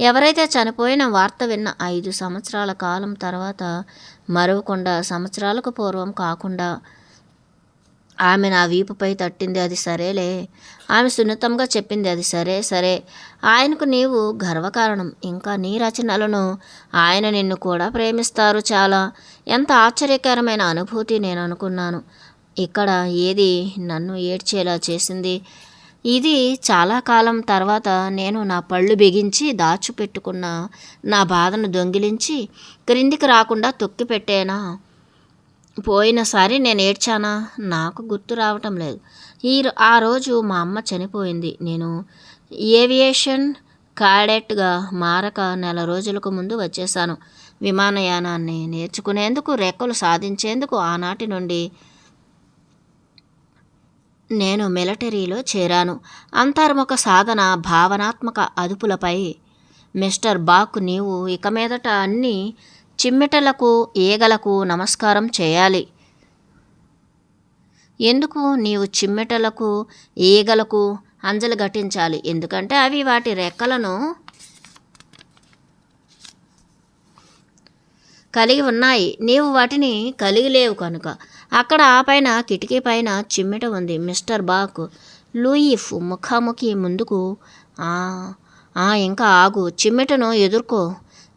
ఎవరైతే చనిపోయిన వార్త విన్న 5 సంవత్సరాల కాలం తర్వాత మరవకుండా, సంవత్సరాలకు పూర్వం కాకుండా ఆమె నా వీపుపై తట్టింది. అది సరేలే. ఆమె సున్నితంగా చెప్పింది, అది సరే. ఆయనకు నీవు గర్వకారణం. ఇంకా నీ రచనలను ఆయన నిన్ను కూడా ప్రేమిస్తారు. చాలా. ఎంత ఆశ్చర్యకరమైన అనుభూతి. నేను అనుకున్నాను, ఇక్కడ ఏది నన్ను ఏడ్చేలా చేసింది? ఇది చాలా కాలం తర్వాత నేను నా పళ్ళు బిగించి దాచిపెట్టుకున్న నా బాధను దొంగిలించి క్రిందికి రాకుండా తొక్కిపెట్టేనా? పోయినసారి నేను ఏడ్చానా? నాకు గుర్తు రావటం లేదు. ఆ రోజు మా అమ్మ చనిపోయింది. నేను ఏవియేషన్ క్యాడెట్గా మారక నెల రోజులకు ముందు వచ్చేశాను. విమానయానాన్ని నేర్చుకునేందుకు, రెక్కలు సాధించేందుకు. ఆనాటి నుండి నేను మిలిటరీలో చేరాను. అంతర్ముఖ సాధన, భావనాత్మక అదుపులపై. మిస్టర్ బాక్, నీవు ఇక మీదట అన్ని చిమ్మెటలకు, ఈగలకు నమస్కారం చేయాలి. ఎందుకు నీవు చిమ్మెటలకు, ఈగలకు అంజలి ఘటించాలి? ఎందుకంటే అవి వాటి రెక్కలను కలిగి ఉన్నాయి. నీవు వాటిని కలిగి లేవు కనుక. అక్కడ ఆ పైన కిటికీ పైన చిమ్మెట ఉంది. మిస్టర్ బాక్, లూయిఫ్ ముఖాముఖి ముందుకు. ఇంకా ఆగు. చిమ్మెటను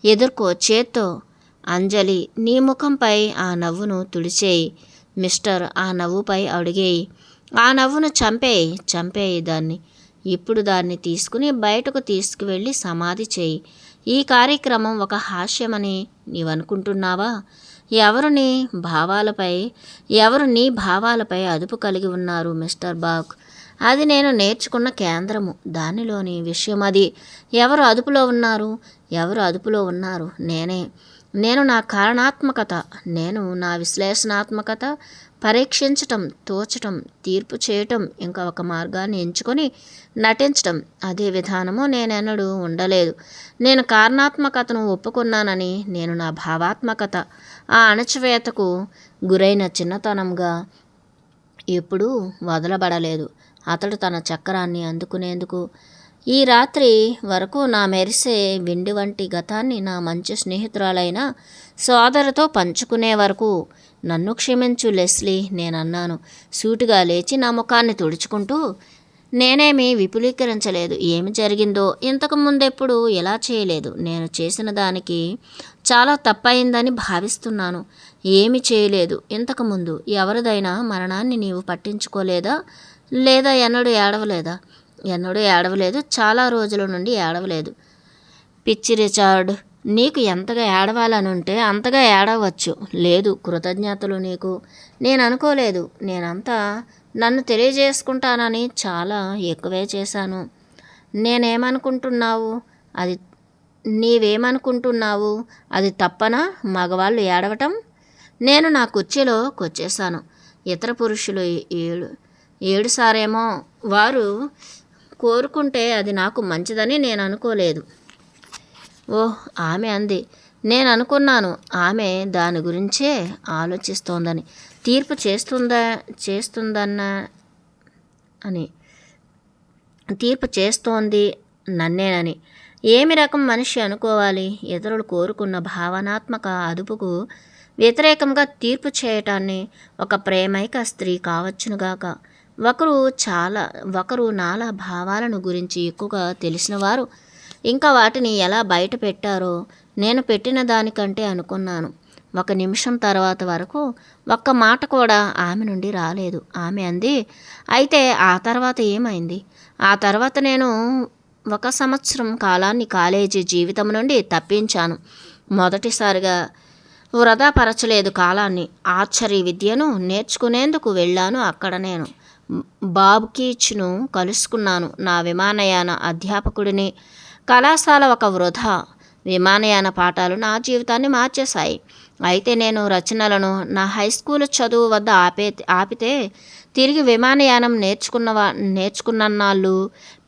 ఎదుర్కో చేత్తో. అంజలి, నీ ముఖంపై ఆ నవ్వును తుడిచేయి. మిస్టర్, ఆ నవ్వుపై అడుగేయి. ఆ నవ్వును చంపేయి దాన్ని. ఇప్పుడు దాన్ని తీసుకుని బయటకు తీసుకువెళ్ళి సమాధి చేయి. ఈ కార్యక్రమం ఒక హాస్యమని నీవనుకుంటున్నావా? ఎవరు నీ భావాలపై అదుపు కలిగి ఉన్నారు మిస్టర్ బాక్? అది నేను నేర్చుకున్న కేంద్రము. దానిలోని విషయం అది. ఎవరు అదుపులో ఉన్నారు? నేను నా కారణాత్మకత, నేను నా విశ్లేషణాత్మకత, పరీక్షించటం, తోచటం, తీర్పు చేయటం, ఇంకా ఒక మార్గాన్ని ఎంచుకొని నటించటం. అదే విధానము నేనెన్నడూ ఉండలేదు. నేను కారణాత్మకతను ఒప్పుకున్నానని నేను నా భావాత్మకత, ఆ అణచివేతకు గురైన చిన్నతనంగా ఎప్పుడూ వదలబడలేదు. అతడు తన చక్రాన్ని అందుకునేందుకు ఈ రాత్రి వరకు నా మెరిసే వెండి వంటి గతాన్ని నా మంచి స్నేహితురాలైన సోదరితో పంచుకునే వరకు. నన్ను క్షమించు లెస్లీ, నేనన్నాను సూటిగా లేచి నా ముఖాన్ని తుడుచుకుంటూ. నేనేమీ విపులీకరించలేదు. ఏమి జరిగిందో ఇంతకు ముందెప్పుడు ఎలా చేయలేదు. నేను చేసిన దానికి చాలా తప్పయిందని భావిస్తున్నాను. ఏమి చేయలేదు ఇంతకుముందు. ఎవరిదైనా మరణాన్ని నీవు పట్టించుకోలేదా? లేదా ఎన్నడూ ఏడవలేదా? ఎన్నడూ ఏడవలేదు. చాలా రోజుల నుండి ఏడవలేదు. పిచ్చి రిచార్డ్, నీకు ఎంతగా ఏడవాలనుంటే అంతగా ఏడవచ్చు. లేదు, కృతజ్ఞతలు నీకు. నేను అనుకోలేదు. నేనంతా నన్ను తెలియజేసుకుంటానని చాలా ఎక్కువే చేశాను. నేనేమనుకుంటున్నావు? అది నీవేమనుకుంటున్నావు? అది తప్పనా మగవాళ్ళు ఏడవటం? నేను నా కుర్చీలో కొచ్చేశాను. ఇతర పురుషులు ఏడుసారేమో. వారు కోరుకుంటే అది నాకు మంచిదని నేను అనుకోలేదు. ఓహ్, ఆమె అంది. నేను అనుకున్నాను ఆమె దాని గురించే ఆలోచిస్తోందని. తీర్పు చేస్తుందన్న అని. తీర్పు చేస్తోంది నన్నేనని. ఏమి రకం మనిషి అనుకోవాలి? ఇతరులు కోరుకున్న భావనాత్మక అదుపుకు వ్యతిరేకంగా తీర్పు చేయటాన్ని ఒక ప్రేమైక స్త్రీ కావచ్చునుగాక. ఒకరు నాలా భావాలను గురించి ఎక్కువగా తెలిసినవారు ఇంకా వాటిని ఎలా బయట పెట్టారో నేను పెట్టిన దానికంటే అనుకున్నాను. 1 నిమిషం తర్వాత వరకు ఒక్క మాట కూడా ఆమె నుండి రాలేదు. ఆమె అంది, అయితే ఆ తర్వాత ఏమైంది? ఆ తర్వాత నేను 1 సంవత్సరం కాలాన్ని కాలేజీ జీవితం నుండి తప్పించాను. మొదటిసారిగా వృధాపరచలేదు కాలాన్ని. ఆర్చరీ విద్యను నేర్చుకునేందుకు వెళ్ళాను. అక్కడ నేను బాబ్ కీచ్ను కలుసుకున్నాను. నా విమానయాన అధ్యాపకుడిని. కళాశాల ఒక వృధా. విమానయాన పాఠాలు నా జీవితాన్ని మార్చేశాయి. అయితే నేను రచనలను నా హై స్కూల్ చదువు వద్ద ఆపితే తిరిగి విమానయానం నేర్చుకున్నన్నాళ్ళు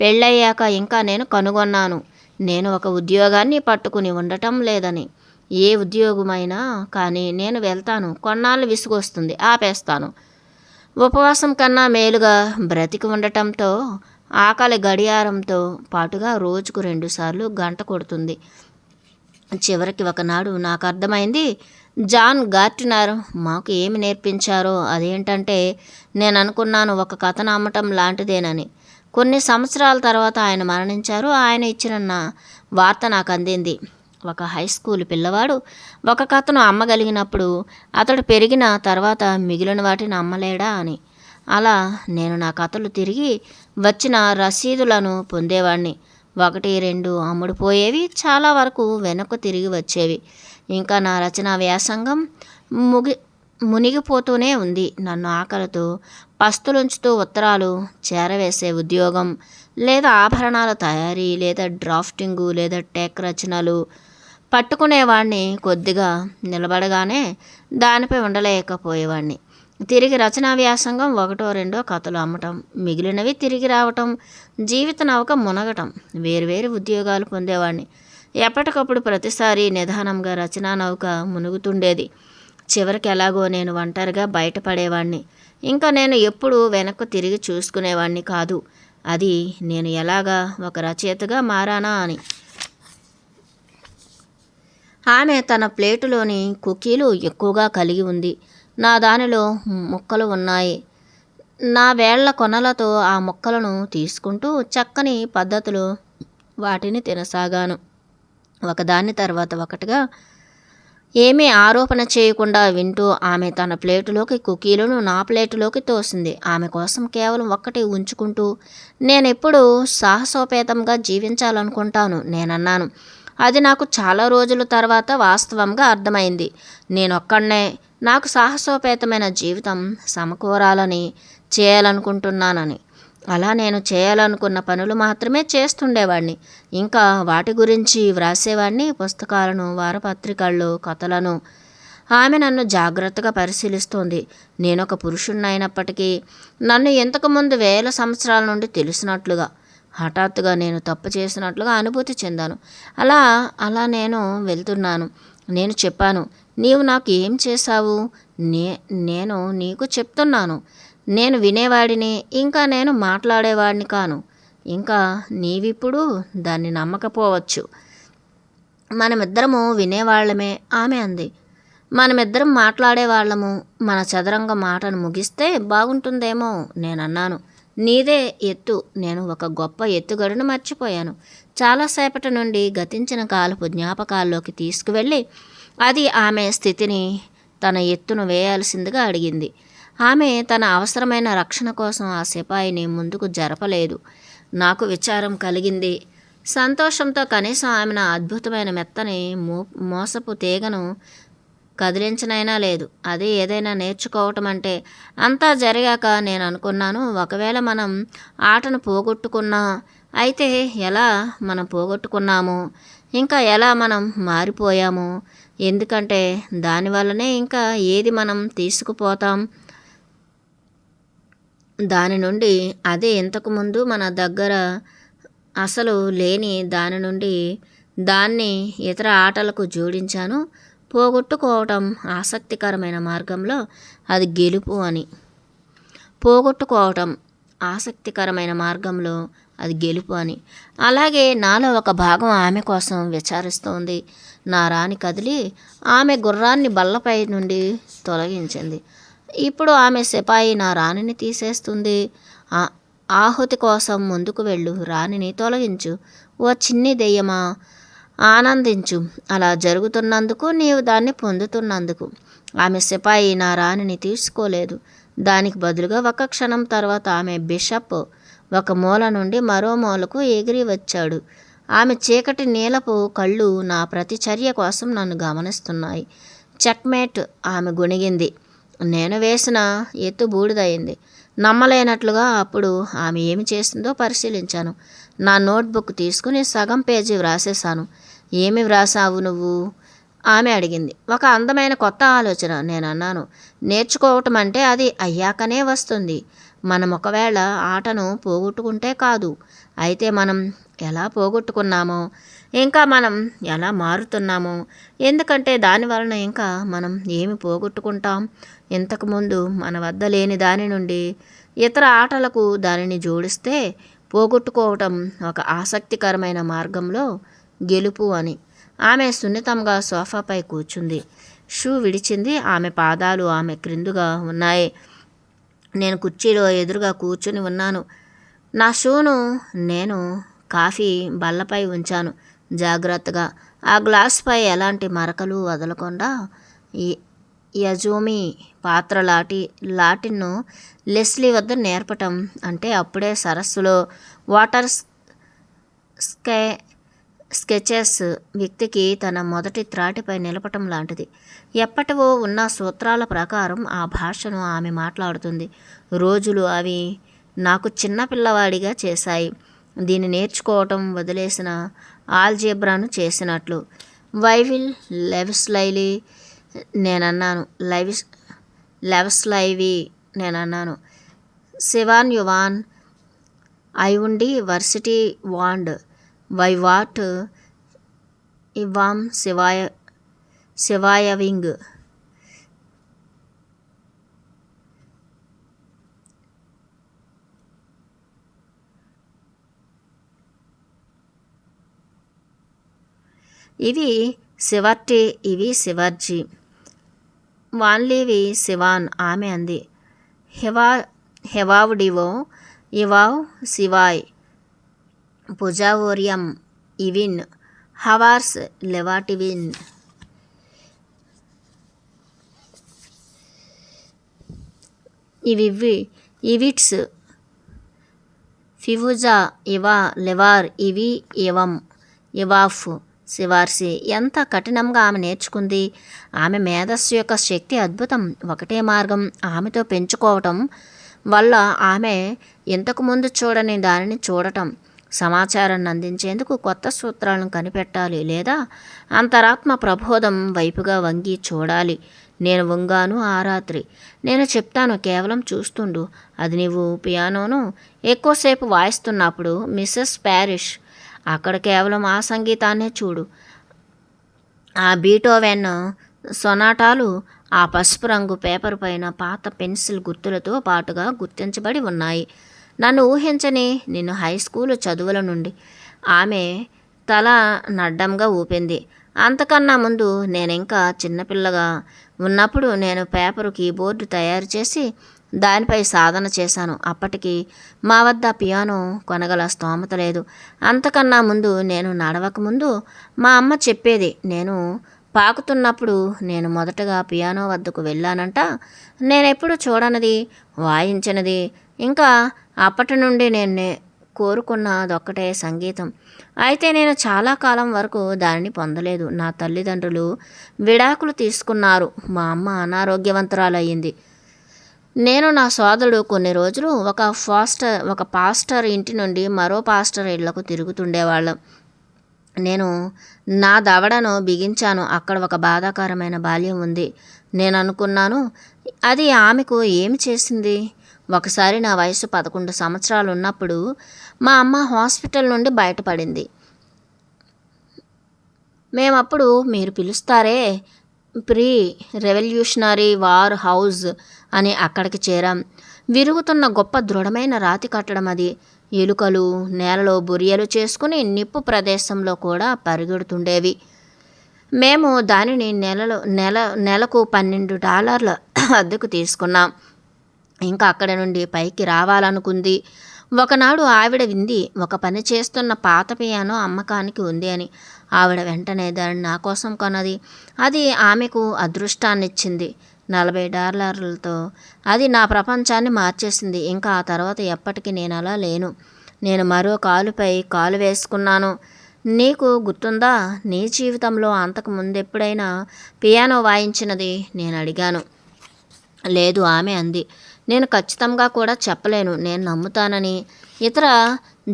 పెళ్ళయ్యాక ఇంకా నేను కనుగొన్నాను. నేను ఒక ఉద్యోగాన్ని పట్టుకుని ఉండటం లేదని. ఏ ఉద్యోగమైనా కానీ నేను వెళ్తాను. కొన్నాళ్ళు విసుగొస్తుంది, ఆపేస్తాను. ఉపవాసం కన్నా మేలుగా బ్రతికి ఉండటంతో ఆకలి గడియారంతో పాటుగా రోజుకు 2 సార్లు గంట కొడుతుంది. చివరికి ఒకనాడు నాకు అర్థమైంది. జాన్ గార్టినర్ మాకు ఏమి నేర్పించారో అదేంటంటే, నేను అనుకున్నాను ఒక కథను అమ్మటం లాంటిదేనని. కొన్ని సంవత్సరాల తర్వాత ఆయన మరణించారు. ఆయన ఇచ్చిన వార్త నాకు అందింది. ఒక హై స్కూల్ పిల్లవాడు ఒక కథను అమ్మగలిగినప్పుడు అతడు పెరిగిన తర్వాత మిగిలిన వాటిని అమ్మలేడా అని. అలా నేను నా కథలు తిరిగి వచ్చిన రసీదులను పొందేవాడిని. 1, 2 అమ్ముడుపోయేవి, చాలా వరకు వెనక్కు తిరిగి వచ్చేవి. ఇంకా నా రచనా వ్యాసంగం మునిగిపోతూనే ఉంది. నన్ను ఆకలితో పస్తులుంచుతూ ఉత్తరాలు చేరవేసే ఉద్యోగం, లేదా ఆభరణాల తయారీ, లేదా డ్రాఫ్టింగు, లేదా టెక్ రచనలు పట్టుకునేవాడిని. కొద్దిగా నిలబడగానే దానిపై ఉండలేకపోయేవాడిని. తిరిగి రచనా వ్యాసంగం 1, 2 కథలు అమ్మటం, మిగిలినవి తిరిగి రావటం, జీవిత నౌక మునగటం. వేరువేరు ఉద్యోగాలు పొందేవాడిని. ఎప్పటికప్పుడు ప్రతిసారి నిదానంగా రచనా నౌక మునుగుతుండేది. చివరికి ఎలాగో నేను ఒంటరిగా బయటపడేవాడిని. ఇంకా నేను ఎప్పుడూ వెనక్కు తిరిగి చూసుకునేవాడిని కాదు. అది నేను ఎలాగా ఒక రచయితగా మారానా అని. ఆమె తన ప్లేటులోని కుకీలు ఎక్కువగా కలిగి ఉంది. నా దానిలో ముక్కలు ఉన్నాయి. నా వేళ్ల కొనలతో ఆ ముక్కలను తీసుకుంటూ చక్కని పద్ధతిలో వాటిని తినసాగాను. ఒకదాని తర్వాత ఒకటిగా ఏమీ ఆరోపణ చేయకుండా వింటూ ఆమె తన ప్లేటులోకి కుకీలను నా ప్లేటులోకి తోసింది. ఆమె కోసం కేవలం ఒక్కటి ఉంచుకుంటూ, నేనెప్పుడు సాహసోపేతంగా జీవించాలనుకుంటాను నేనన్నాను. అది నాకు చాలా రోజుల తర్వాత వాస్తవంగా అర్థమైంది. నేనొక్కడనే నాకు సాహసోపేతమైన జీవితం సమకూరాలని చేయాలనుకుంటున్నానని. అలా నేను చేయాలనుకున్న పనులు మాత్రమే చేస్తుండేవాడిని. ఇంకా వాటి గురించి వ్రాసేవాడిని. పుస్తకాలను, వారపత్రికల్లో కథలను. ఆమె నన్ను జాగ్రత్తగా పరిశీలిస్తోంది. నేనొక పురుషుణ్ణైనప్పటికీ నన్ను ఇంతకుముందు 1000 సంవత్సరాల నుండి తెలిసినట్లుగా, హఠాత్తుగా నేను తప్పు చేసినట్లుగా అనుభూతి చెందాను. అలా నేను వెళ్తున్నాను. నేను చెప్పాను, నీవు నాకు ఏం చేశావు? నేను నీకు చెప్తున్నాను. నేను వినేవాడిని, ఇంకా నేను మాట్లాడేవాడిని కాను. ఇంకా నీవిప్పుడు దాన్ని నమ్మకపోవచ్చు. మనమిద్దరము వినేవాళ్ళమే, ఆమె అంది. మనమిద్దరం మాట్లాడేవాళ్ళము. మన చదరంగ మాటను ముగిస్తే బాగుంటుందేమో నేనన్నాను. నీదే ఎత్తు. నేను ఒక గొప్ప ఎత్తుగడను మర్చిపోయాను. చాలాసేపటి నుండి గతించిన కాలపు జ్ఞాపకాల్లోకి తీసుకువెళ్ళి అది ఆమె స్థితిని తన ఎత్తును వేయాల్సిందిగా అడిగింది. ఆమె తన అవసరమైన రక్షణ కోసం ఆ సిపాయిని ముందుకు జరపలేదు. నాకు విచారం కలిగింది. సంతోషంతో కనీసం ఆమె నా అద్భుతమైన మెత్తని మోసపు తీగను కదిలించనైనా లేదు. అదే ఏదైనా నేర్చుకోవటం అంటే. అంతా జరిగాక నేను అనుకున్నాను, ఒకవేళ మనం ఆటను పోగొట్టుకున్నా, అయితే ఎలా మనం పోగొట్టుకున్నాము, ఇంకా ఎలా మనం మారిపోయాము, ఎందుకంటే దానివల్లనే ఇంకా ఏది మనం తీసుకుపోతాం దాని నుండి. అదే ఇంతకుముందు మన దగ్గర అసలు లేని దాని నుండి దాన్ని ఇతర ఆటలకు జోడించాను. పోగొట్టుకోవటం ఆసక్తికరమైన మార్గంలో అది గెలుపు అని. పోగొట్టుకోవటం ఆసక్తికరమైన మార్గంలో అది గెలుపు అని. అలాగే నాలో ఒక భాగం ఆమె కోసం విచారిస్తోంది. నా రాణి కదిలి ఆమె గుర్రాన్ని బల్లపై నుండి తొలగించింది. ఇప్పుడు ఆమె సిపాయి నా రాణిని తీసేస్తుంది. ఆహుతి కోసం ముందుకు వెళ్ళు, రాణిని తొలగించు. ఓ చిన్ని దెయ్యమా, ఆనందించు. అలా జరుగుతున్నందుకు, నీవు దాన్ని పొందుతున్నందుకు. ఆమె సిపాయి నా రాణిని తీసుకోలేదు. దానికి బదులుగా ఒక క్షణం తర్వాత ఆమె బిషప్ ఒక మూల నుండి మరో మూలకు ఎగిరి వచ్చాడు. ఆమె చీకటి నీలపు కళ్ళు నా ప్రతిచర్య కోసం నన్ను గమనిస్తున్నాయి. చెక్మేట్, ఆమె గొణిగింది. నేను వేసిన ఎత్తు బూడిదయింది. నమ్మలేనట్లుగా అప్పుడు ఆమె ఏమి చేసిందో పరిశీలించాను. నా నోట్బుక్ తీసుకుని సగం పేజీ వ్రాసేశాను. ఏమి వ్రాసావు నువ్వు? ఆమె అడిగింది. ఒక అందమైన కొత్త ఆలోచన, నేను అన్నాను. నేర్చుకోవటం అంటే అది అయ్యాకనే వస్తుంది. మనం ఒకవేళ ఆటను పోగొట్టుకుంటే కాదు, అయితే మనం ఎలా పోగొట్టుకున్నామో, ఇంకా మనం ఎలా మారుతున్నామో, ఎందుకంటే దానివలన ఇంకా మనం ఏమి పోగొట్టుకుంటాం. ఇంతకుముందు మన వద్ద లేని దాని నుండి ఇతర ఆటలకు దానిని జోడిస్తే పోగొట్టుకోవటం ఒక ఆసక్తికరమైన మార్గంలో గెలుపు అని. ఆమె సున్నితంగా సోఫాపై కూర్చుంది. షూ విడిచింది. ఆమె పాదాలు ఆమె క్రిందుగా ఉన్నాయి. నేను కుర్చీలో ఎదురుగా కూర్చుని ఉన్నాను. నా షూను నేను కాఫీ బల్లపై ఉంచాను జాగ్రత్తగా. ఆ గ్లాసుపై ఎలాంటి మరకలు వదలకుండా. యజోమి పాత్ర లాటిన్ను లెస్లీ వద్ద నేర్పటం అంటే అప్పుడే సరస్సులో వాటర్ స్కెచెస్ వ్యక్తికి తన మొదటి త్రాటిపై నిలపటం లాంటిది. ఎప్పటివో ఉన్న సూత్రాల ప్రకారం ఆ భాషను ఆమె మాట్లాడుతుంది. రోజులు అవి నాకు చిన్నపిల్లవాడిగా చేశాయి. దీన్ని నేర్చుకోవటం వదిలేసిన ఆల్జీబ్రాను చేసినట్లు. వైవిల్ లెవిస్లైలీ నేనన్నాను. లెవస్లైవి నేనన్నాను. సివాన్ యువాన్ ఐ ఉండి వర్సిటీ వాండ్ వై వాట్ ఇవాం శివాయవింగ్. ఇవి శివర్టి, ఇవి శివర్జీ. వాన్లీవి శివాన్, ఆమె అంది. హెవావుడివో ఇవావ్ శివాయ్ పుజావోరియం ఇవిన్ హవార్స్ లెవాటివిన్. ఇవిట్స్ ఫివుజా ఇవా లెవార్ ఇవి ఇవం ఇవాఫ్ శివార్సి. ఎంత కఠినంగా ఆమె నేర్చుకుంది. ఆమె మేధస్సు యొక్క శక్తి అద్భుతం. ఒకటే మార్గం ఆమెతో పెంచుకోవటం వల్ల ఆమె ఇంతకుముందు చూడని దానిని చూడటం. సమాచారాన్ని అందించేందుకు కొత్త సూత్రాలను కనిపెట్టాలి, లేదా అంతరాత్మ ప్రబోధం వైపుగా వంగి చూడాలి. నేను వంగాను ఆ రాత్రి. నేను చెప్తాను, కేవలం చూస్తుండు. అది నీవు పియానోను ఎక్కువసేపు వాయిస్తున్నప్పుడు మిస్సెస్ ప్యారిష్, అక్కడ కేవలం ఆ సంగీతాన్నే చూడు. ఆ బీటోవెన్ సొనాటాలు ఆ పసుపు రంగు పేపర్ పైన పాత పెన్సిల్ గుర్తులతో పాటుగా గుర్తించబడి ఉన్నాయి. నన్ను ఊహించని నిన్ను హై స్కూలు చదువుల నుండి. ఆమె తల నడ్డంగా ఊపింది. అంతకన్నా ముందు నేనింకా చిన్నపిల్లగా ఉన్నప్పుడు నేను పేపరు కీబోర్డు తయారు చేసి దానిపై సాధన చేశాను. అప్పటికి మా వద్ద పియానో కొనగల స్తోమత లేదు. అంతకన్నా ముందు నేను నడవకముందు మా అమ్మ చెప్పేది, నేను పాకుతున్నప్పుడు నేను మొదటగా పియానో వద్దకు వెళ్ళానంట. నేనెప్పుడు చూడనిది, వాయించినది, ఇంకా అప్పటి నుండి నేను కోరుకున్నదొక్కటే సంగీతం. అయితే నేను చాలా కాలం వరకు దానిని పొందలేదు. నా తల్లిదండ్రులు విడాకులు తీసుకున్నారు. మా అమ్మ అనారోగ్యవంతురాలయ్యింది. నేను నా సోదరుడు కొన్ని రోజులు ఒక పాస్టర్ ఇంటి నుండి మరో పాస్టర్ ఇళ్లకు తిరుగుతుండేవాళ్ళం. నేను నా దవడను బిగించాను. అక్కడ ఒక బాధాకరమైన బాల్యం ఉంది. నేను అనుకున్నాను, అది ఆమెకు ఏమి చేసింది? ఒకసారి నా వయసు 11 సంవత్సరాలు ఉన్నప్పుడు మా అమ్మ హాస్పిటల్ నుండి బయటపడింది. మేమప్పుడు మీరు పిలుస్తారే ప్రీ రెవల్యూషనరీ వార్ హౌస్ అని అక్కడికి చేరాం. విరుగుతున్న గొప్ప దృఢమైన రాతి కట్టడం అది. ఎలుకలు నేలలో బొరియలు చేసుకుని నిప్పు ప్రదేశంలో కూడా పరిగెడుతుండేవి. మేము దానిని నెలకు $12 అద్దెకు తీసుకున్నాం. ఇంకా అక్కడ నుండి పైకి రావాలనుకుంది. ఒకనాడు ఆవిడ వింది, ఒక పని చేస్తున్న పాత పియానో అమ్మకానికి ఉంది అని. ఆవిడ వెంటనే దాన్ని నా కోసం కొన్నది. అది ఆమెకు అదృష్టాన్నిచ్చింది. $40తో అది నా ప్రపంచాన్ని మార్చేసింది. ఇంకా ఆ తర్వాత ఎప్పటికీ నేను అలా లేను. నేను మరో కాలుపై కాలు వేసుకున్నాను. నీకు గుర్తుందా, నీ జీవితంలో అంతకు ముందెప్పుడైనా పియానో వాయించినది? నేను అడిగాను. లేదు, ఆమె అంది. నేను ఖచ్చితంగా కూడా చెప్పలేను. నేను నమ్ముతానని, ఇతర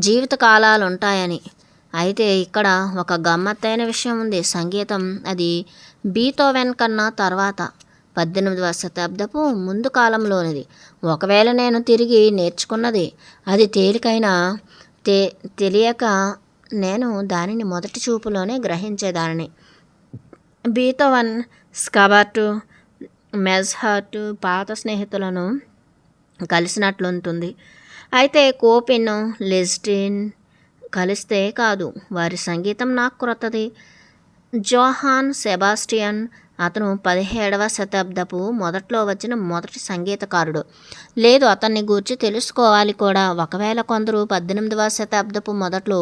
జీవితకాలాలుంటాయని. అయితే ఇక్కడ ఒక గమ్మత్తైన విషయం ఉంది. సంగీతం అది బీథోవెన్ కన్నా తర్వాత 18వ శతాబ్దపు ముందు కాలంలోనిది. ఒకవేళ నేను తిరిగి నేర్చుకున్నది అది తేలికైనా తెలియక నేను దానిని మొదటి చూపులోనే గ్రహించేదానిని. బీథోవెన్, స్కబర్ట్, మెజ్హార్ట్ పాత స్నేహితులను కలిసినట్లుంటుంది. అయితే కోపిన్, లెస్టిన్ కలిస్తే కాదు. వారి సంగీతం నాకు క్రొత్తది. జోహాన్ సెబాస్టియన్, అతను 17వ శతాబ్దపు మొదట్లో వచ్చిన మొదటి సంగీతకారుడు. లేదు, అతన్ని గూర్చి తెలుసుకోవాలి కూడా. ఒకవేళ కొందరు 18వ శతాబ్దపు మొదట్లో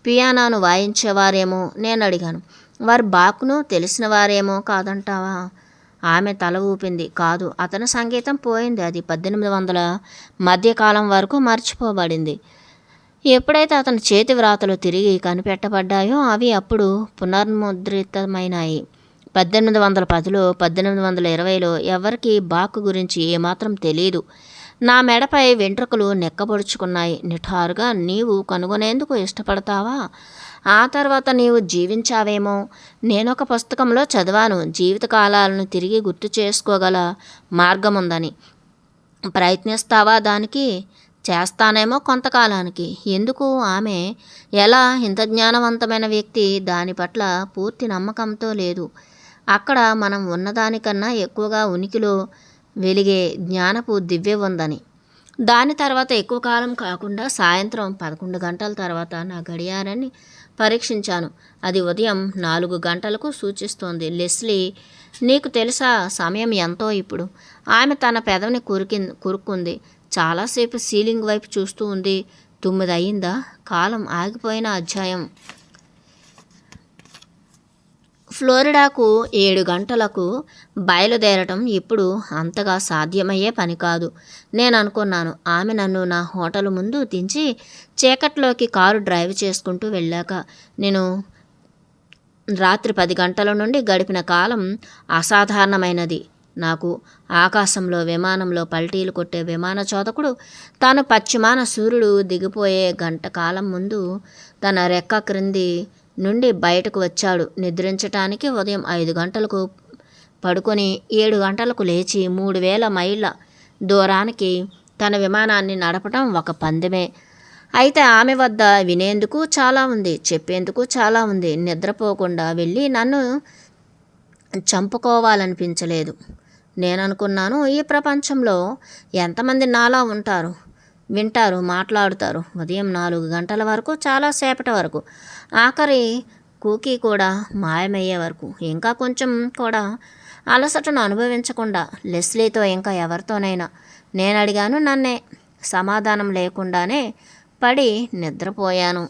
పియానోను వాయించేవారేమో. నేను అడిగాను, వారు బాక్ను తెలిసిన వారేమో కాదంటావా? ఆమె తల ఊపింది. కాదు, అతని సంగీతం పోయింది. అది 1800 మధ్యకాలం వరకు మర్చిపోబడింది. ఎప్పుడైతే అతని చేతి వ్రాతలు తిరిగి కనిపెట్టబడ్డాయో అవి అప్పుడు పునర్ముద్రితమైనాయి. 1810లో 1820లో ఎవరికి బాక్ గురించి ఏమాత్రం తెలీదు. నా మెడపై వెంట్రుకలు నెక్కబొడుచుకున్నాయి. నిఠారుగా, నీవు కనుగొనేందుకు ఇష్టపడతావా? ఆ తర్వాత నీవు జీవించావేమో. నేనొక పుస్తకంలో చదివాను, జీవితకాలాలను తిరిగి గుర్తు చేసుకోగల మార్గముందని. ప్రయత్నిస్తావా దానికి? చేస్తానేమో కొంతకాలానికి. ఎందుకు? ఆమె ఎలా ఇంత జ్ఞానవంతమైన వ్యక్తి దాని పట్ల పూర్తి నమ్మకంతో లేదు. అక్కడ మనం ఉన్నదానికన్నా ఎక్కువగా ఉనికిలో వెలిగే జ్ఞానపు దివ్య ఉందని. దాని తర్వాత ఎక్కువ కాలం కాకుండా సాయంత్రం 11 గంటల తర్వాత నా గడియారాన్ని పరీక్షించాను. అది ఉదయం 4 గంటలకు సూచిస్తోంది. లెస్లీ, నీకు తెలుసా సమయం ఎంతో ఇప్పుడు? ఆమె తన పెదవిని కురుక్కుంది. చాలాసేపు సీలింగ్ వైపు చూస్తూ ఉంది. 9 అయిందా? కాలం ఆగిపోయిన అధ్యాయం. ఫ్లోరిడాకు 7 గంటలకు బయలుదేరటం ఇప్పుడు అంతగా సాధ్యమయ్యే పని కాదు. నేను అనుకున్నాను. ఆమె నన్ను నా హోటల్ ముందు దించి చీకట్లోకి కారు డ్రైవ్ చేసుకుంటూ వెళ్ళాక నేను రాత్రి 10 గంటల నుండి గడిపిన కాలం అసాధారణమైనది. నాకు ఆకాశంలో విమానంలో పల్టీలు కొట్టే విమాన చోదకుడు తాను పశ్చిమాన సూర్యుడు దిగిపోయే గంట కాలం ముందు తన రెక్క క్రింది నుండి బయటకు వచ్చాడు. నిద్రించటానికి ఉదయం 5 గంటలకు పడుకొని 7 గంటలకు లేచి 3000 మైళ్ళ దూరానికి తన విమానాన్ని నడపటం ఒక పందెమే. అయితే ఆమె వద్ద వినేందుకు చాలా ఉంది, చెప్పేందుకు చాలా ఉంది. నిద్రపోకుండా వెళ్ళి నన్ను చంపుకోవాలనిపించలేదు. నేననుకున్నాను, ఈ ప్రపంచంలో ఎంతమంది నాలా ఉంటారు, వింటారు, మాట్లాడుతారు ఉదయం 4 గంటల వరకు, చాలాసేపటి వరకు. ఆఖరి కూకీ కూడా మాయమయ్యే వరకు ఇంకా కొంచెం కూడా అలసటను అనుభవించకుండా లెస్లీతో ఇంకా ఎవరితోనైనా నేను అడిగాను నన్నే. సమాధానం లేకుండానే పడి నిద్రపోయాను.